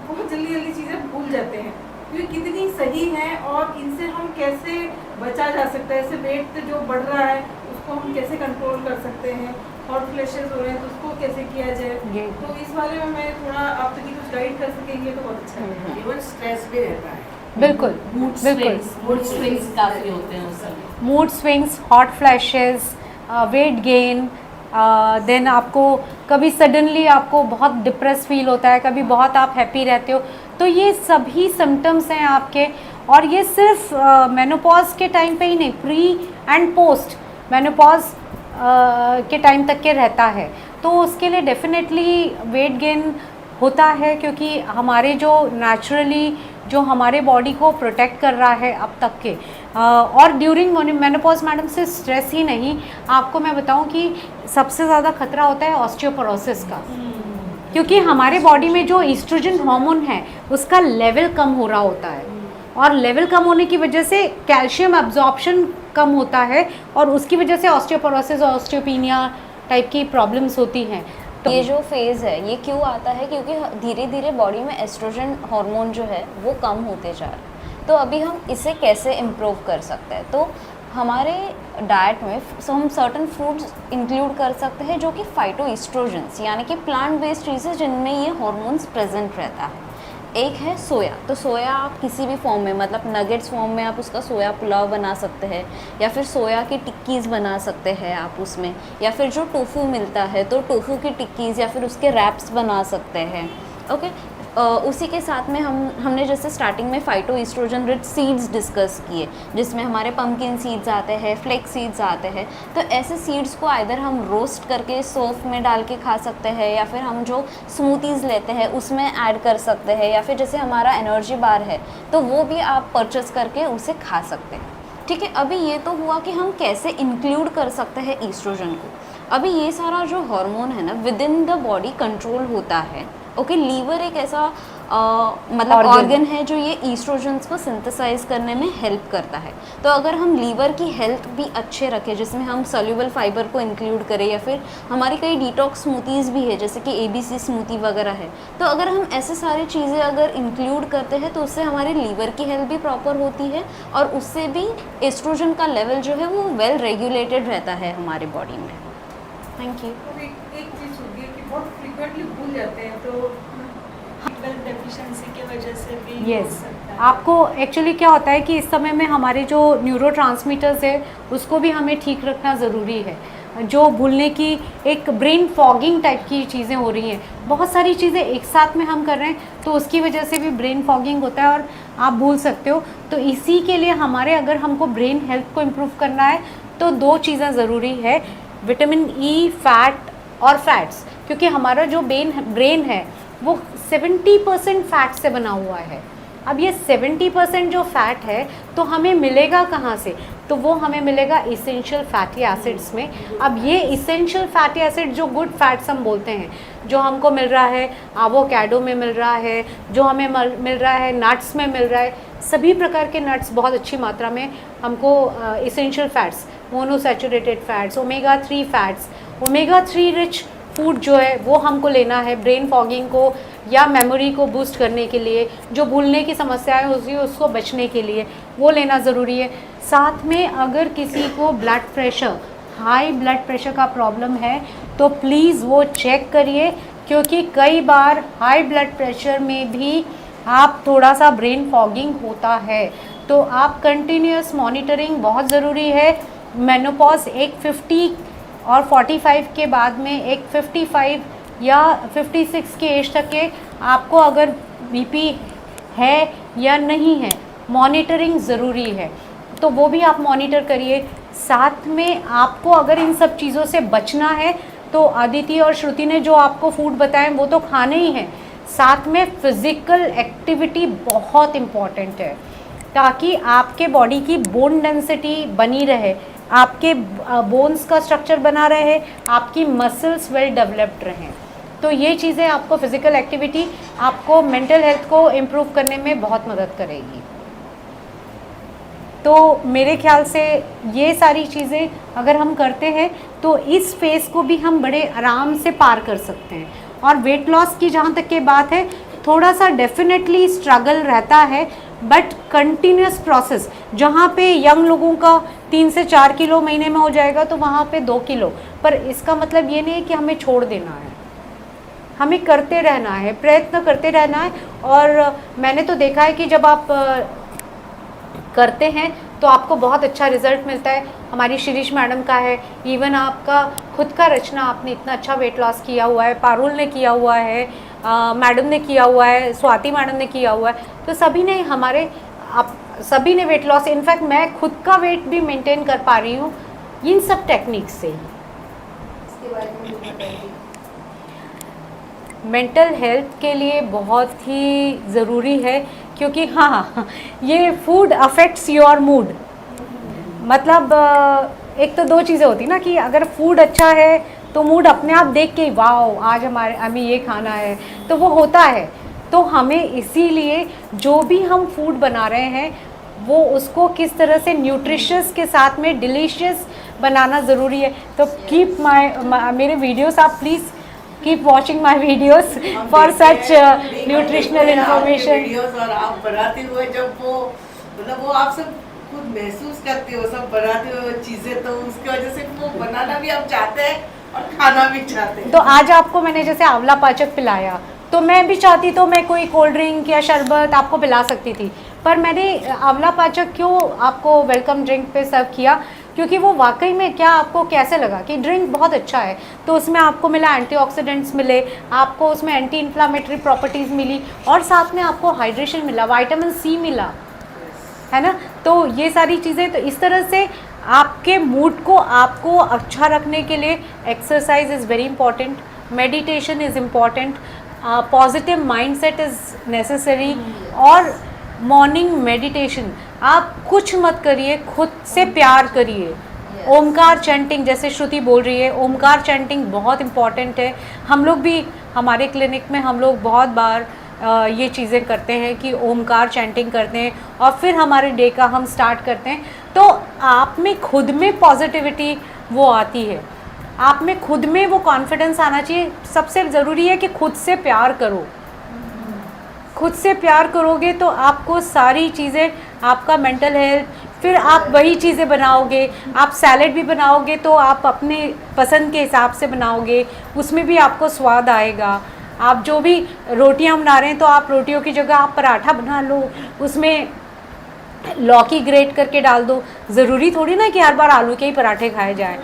बहुत जल्दी जल्दी चीज़ें भूल जाते हैं। ये कितनी सही है और इनसे हम कैसे बचा जा सकता है, इससे वेट जो बढ़ रहा है उसको हम कैसे कंट्रोल कर सकते हैं, हॉट फ्लैशेस हो रहे हैं तो उसको कैसे किया जाए। तो इस बारे में मैं थोड़ा आप तक कुछ गाइड कर सकेंगे तो बहुत अच्छा है। इवन स्ट्रेस भी रहता है, बिल्कुल बिल्कुल, मूड स्विंग्स काफ़ी होते हैं उस समय। Mood swings, hot flashes, weight gain, then आपको कभी सडनली आपको बहुत डिप्रेस फील होता है, कभी बहुत आप हैप्पी रहते हो, तो ये सभी सिम्टम्स हैं आपके। और ये सिर्फ मेनोपॉज के टाइम पे ही नहीं, प्री एंड पोस्ट मेनोपॉज के टाइम तक के रहता है। तो उसके लिए डेफिनेटली वेट गेन होता है, क्योंकि हमारे जो नेचुरली जो हमारे बॉडी को प्रोटेक्ट कर रहा है अब तक के और ड्यूरिंग मेनोपॉज मैडम से स्ट्रेस ही नहीं, आपको मैं बताऊं कि सबसे ज़्यादा खतरा होता है ऑस्टियोपोरोसिस का, क्योंकि हमारे बॉडी में जो ईस्ट्रोजन हार्मोन है उसका लेवल कम हो रहा होता है, और लेवल कम होने की वजह से कैल्शियम एब्जॉर्प्शन कम होता है, और उसकी वजह से ऑस्टियोपोरोसिस और ऑस्टियोपीनिया टाइप की प्रॉब्लम्स होती हैं। तो ये जो फेज़ है ये क्यों आता है, क्योंकि धीरे धीरे बॉडी में एस्ट्रोजन हार्मोन जो है वो कम होते जा रहा है। तो अभी हम इसे कैसे इम्प्रूव कर सकते हैं, तो हमारे डाइट में हम सर्टन फूड्स इंक्लूड कर सकते हैं जो कि फाइटोएस्ट्रोजेंस यानी कि प्लांट बेस्ड चीज़ें जिनमें ये हार्मोन्स प्रेजेंट रहता है। एक है सोया, तो सोया आप किसी भी फॉर्म में, मतलब नगेट्स फॉर्म में आप उसका सोया पुलाव बना सकते हैं, या फिर सोया की टिक्कीज़ बना सकते हैं आप उसमें, या फिर जो टोफू मिलता है तो टोफू की टिक्कीज़ या फिर उसके रैप्स बना सकते हैं। ओके, उसी के साथ में हमने जैसे स्टार्टिंग में फाइटोएस्ट्रोजन रिच सीड्स डिस्कस किए, जिसमें हमारे पम्पकिन सीड्स आते हैं, फ्लेक्स सीड्स आते हैं। तो ऐसे सीड्स को आइदर हम रोस्ट करके सौंफ में डाल के खा सकते हैं, या फिर हम जो स्मूथीज़ लेते हैं उसमें ऐड कर सकते हैं, या फिर जैसे हमारा एनर्जी बार है तो वो भी आप परचेस करके उसे खा सकते हैं। ठीक है, अभी ये तो हुआ कि हम कैसे इंक्लूड कर सकते हैं ईस्ट्रोजन को। अभी ये सारा जो हार्मोन है ना with in the body control होता है। ओके, लीवर एक ऐसा मतलब ऑर्गन है जो ये ईस्ट्रोजन्स को सिंथेसाइज करने में हेल्प करता है। तो अगर हम लीवर की हेल्थ भी अच्छे रखें, जिसमें हम सोल्यूबल फाइबर को इंक्लूड करें, या फिर हमारी कई डिटॉक्स स्मूथीज़ भी है जैसे कि ABC स्मूथी वगैरह है, तो अगर हम ऐसे सारी चीज़ें अगर इंक्लूड करते हैं तो उससे हमारे लीवर की हेल्थ भी प्रॉपर होती है, और उससे भी एस्ट्रोजन का लेवल जो है वो वेल रेगुलेटेड रहता है हमारे बॉडी में। Thank you. एक चीज़ होती है कि बहुत फ्रीक्वेंटली भूल जाते हैं, तो डेफिशिएंसी की वजह से भी यस, आपको एक्चुअली क्या होता है कि इस समय में हमारे जो न्यूरोट्रांसमीटर्स है उसको भी हमें ठीक रखना ज़रूरी है। जो भूलने की एक ब्रेन फॉगिंग टाइप की चीज़ें हो रही हैं, बहुत सारी चीज़ें एक साथ में हम कर रहे हैं तो उसकी वजह से भी ब्रेन फॉगिंग होता है और आप भूल सकते हो। तो इसी के लिए हमारे अगर हमको ब्रेन हेल्थ को इम्प्रूव करना है तो दो चीज़ें ज़रूरी है, विटामिन E, फैट और फैट्स, क्योंकि हमारा जो ब्रेन है वो 70% फैट से बना हुआ है। अब ये 70% जो फैट है तो हमें मिलेगा कहाँ से, तो वो हमें मिलेगा इसेंशियल फैटी एसिड्स में। अब ये इसेंशियल फैटी एसिड जो गुड फैट्स हम बोलते हैं, जो हमको मिल रहा है एवोकाडो में मिल रहा है, जो हमें मिल रहा है नट्स में मिल रहा है, सभी प्रकार के नट्स बहुत अच्छी मात्रा में हमको essential fats, monounsaturated fats, omega 3 fats, omega 3 rich food जो है वो हमको लेना है ब्रेन फॉगिंग को या मेमोरी को बूस्ट करने के लिए, जो भूलने की समस्याएं होती है उसको बचने के लिए वो लेना ज़रूरी है। साथ में अगर किसी को blood pressure, high blood pressure का प्रॉब्लम है तो प्लीज़ वो चेक करिए, क्योंकि कई बार हाई ब्लड प्रेशर में भी आप थोड़ा सा ब्रेन फॉगिंग होता है, तो आप कंटिन्यूस मॉनिटरिंग बहुत ज़रूरी है। मेनोपॉज एक 50 और 45 के बाद में एक 55 या 56 के एज तक के आपको अगर BP है या नहीं है, मॉनिटरिंग ज़रूरी है, तो वो भी आप मॉनिटर करिए। साथ में आपको अगर इन सब चीज़ों से बचना है तो अदिति और श्रुति ने जो आपको फूड बताएं वो तो खाने ही हैं, साथ में फिज़िकल एक्टिविटी बहुत इम्पॉर्टेंट है ताकि आपके बॉडी की बोन डेंसिटी बनी रहे, आपके बोन्स का स्ट्रक्चर बना रहे, आपकी मसल्स वेल डेवलप्ड रहें। तो ये चीज़ें आपको फिज़िकल एक्टिविटी आपको मेंटल हेल्थ को इम्प्रूव करने में बहुत मदद करेगी। तो मेरे ख्याल से ये सारी चीज़ें अगर हम करते हैं तो इस फेज़ को भी हम बड़े आराम से पार कर सकते हैं। और वेट लॉस की जहाँ तक की बात है, थोड़ा सा डेफिनेटली स्ट्रगल रहता है, बट कंटिन्यूस प्रोसेस। जहाँ पे यंग लोगों का 3 से 4 किलो महीने में हो जाएगा तो वहाँ पे 2 किलो, पर इसका मतलब ये नहीं है कि हमें छोड़ देना है, हमें करते रहना है, प्रयत्न करते रहना है। और मैंने तो देखा है कि जब आप करते हैं तो आपको बहुत अच्छा रिजल्ट मिलता है। हमारी शिरीष मैडम का है, इवन आपका खुद का रचना, आपने इतना अच्छा वेट लॉस किया हुआ है, पारुल ने किया हुआ है, मैडम ने किया हुआ है, स्वाति मैडम ने किया हुआ है, तो सभी ने सभी ने वेट लॉस, इनफैक्ट मैं खुद का वेट भी मेंटेन कर पा रही हूँ इन सब टेक्निक्स से। मेंटल हेल्थ के लिए बहुत ही ज़रूरी है, क्योंकि हाँ ये फूड अफेक्ट्स योर मूड। मतलब एक तो दो चीज़ें होती ना कि अगर फूड अच्छा है तो मूड अपने आप देख के वाह आज हमें ये खाना है तो वो होता है। तो हमें इसीलिए जो भी हम फूड बना रहे हैं वो उसको किस तरह से न्यूट्रिशियस के साथ में डिलीशियस बनाना ज़रूरी है। तो कीप मेरे वीडियोस आप please keep watching my videos for such nutritional information. और आप बनाते हुए जब वो मतलब वो आप सब खुद महसूस करते हो सब बनाते हुए चीज़ें, तो उसकी वजह से वो बनाना भी आप चाहते हैं और खाना भी चाहते हैं। तो आज आपको मैंने जैसे आंवला पाचक पिलाया तो मैं भी चाहती तो मैं कोई कोल्ड ड्रिंक या शरबत आपको पिला सकती थी, पर मैंने आंवला पाचक क्यों आपको वेलकम ड्रिंक पे सर्व किया, क्योंकि वो वाकई में क्या आपको कैसे लगा कि ड्रिंक बहुत अच्छा है। तो उसमें आपको मिला एंटीऑक्सीडेंट्स मिले, आपको उसमें एंटी इन्फ्लामेटरी प्रॉपर्टीज़ मिली और साथ में आपको हाइड्रेशन मिला, विटामिन सी मिला, है ना। तो ये सारी चीज़ें, तो इस तरह से आपके मूड को आपको अच्छा रखने के लिए exercise is very important, meditation is important, positive mindset is necessary. और मॉर्निंग मेडिटेशन आप कुछ मत करिए, खुद से प्यार करिए। ओमकार चैंटिंग जैसे श्रुति बोल रही है, ओमकार चैंटिंग बहुत इम्पॉर्टेंट है। हम लोग भी हमारे क्लिनिक में हम लोग बहुत बार ये चीज़ें करते हैं कि ओमकार चैंटिंग करते हैं और फिर हमारे डे का हम स्टार्ट करते हैं। तो आप में खुद में पॉजिटिविटी वो आती है, आप में खुद में वो कॉन्फिडेंस आना चाहिए। सबसे ज़रूरी है कि खुद से प्यार करो। खुद से प्यार करोगे तो आपको सारी चीज़ें, आपका मेंटल हेल्थ, फिर आप वही चीज़ें बनाओगे। आप सैलेड भी बनाओगे तो आप अपने पसंद के हिसाब से बनाओगे, उसमें भी आपको स्वाद आएगा। आप जो भी रोटियां बना रहे हैं तो आप रोटियों की जगह आप पराठा बना लो, उसमें लौकी ग्रेट करके डाल दो। ज़रूरी थोड़ी ना कि हर बार आलू के ही पराठे खाए जाएं,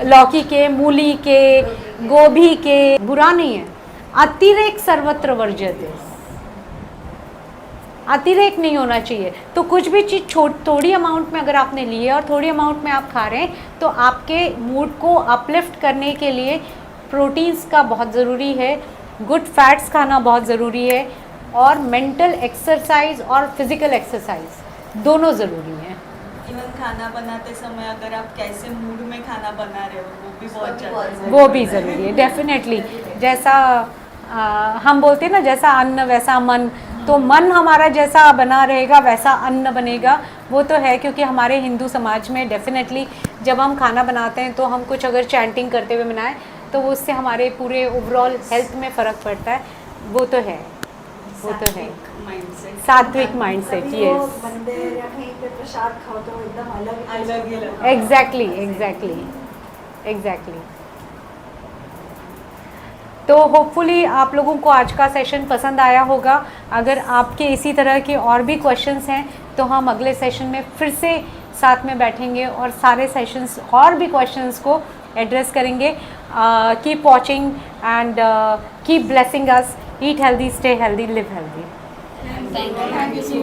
लौकी के, मूली के, गोभी के, बुरा नहीं है। अतिरेक सर्वत्र वर्ज्यते, अतिरेक नहीं होना चाहिए। तो कुछ भी चीज़ थोड़ी अमाउंट में अगर आपने ली है और थोड़ी अमाउंट में आप खा रहे हैं तो आपके मूड को अपलिफ्ट करने के लिए प्रोटीन्स का बहुत ज़रूरी है, गुड फैट्स खाना बहुत ज़रूरी है, और मेंटल एक्सरसाइज और फिज़िकल एक्सरसाइज दोनों ज़रूरी हैं। इवन खाना बनाते समय अगर आप कैसे मूड में खाना बना रहे हो वो भी बहुत ज़रूरी, वो भी ज़रूरी है डेफिनेटली। जैसा हम बोलते हैं ना, जैसा अन्न वैसा मन, तो मन हमारा जैसा बना रहेगा वैसा अन्न बनेगा, वो तो है। क्योंकि हमारे हिंदू समाज में डेफिनेटली जब हम खाना बनाते हैं तो हम कुछ अगर चैंटिंग करते हुए बनाएं तो वो उससे हमारे पूरे ओवरऑल हेल्थ में फ़र्क पड़ता है, वो तो है, वो तो है। माइंडसेट, सात्विक माइंडसेट, यस, मंदिर या कहीं पे प्रसाद खाओ तो एकदम अलग ही लगता है। Exactly exactly exactly. तो होपफुली आप लोगों को आज का सेशन पसंद आया होगा। अगर आपके इसी तरह के और भी क्वेश्चंस हैं तो हम अगले सेशन में फिर से साथ में बैठेंगे और सारे सेशंस और भी क्वेश्चंस को एड्रेस करेंगे। Keep watching and keep blessing us. Eat healthy, stay healthy, live healthy. Thank you.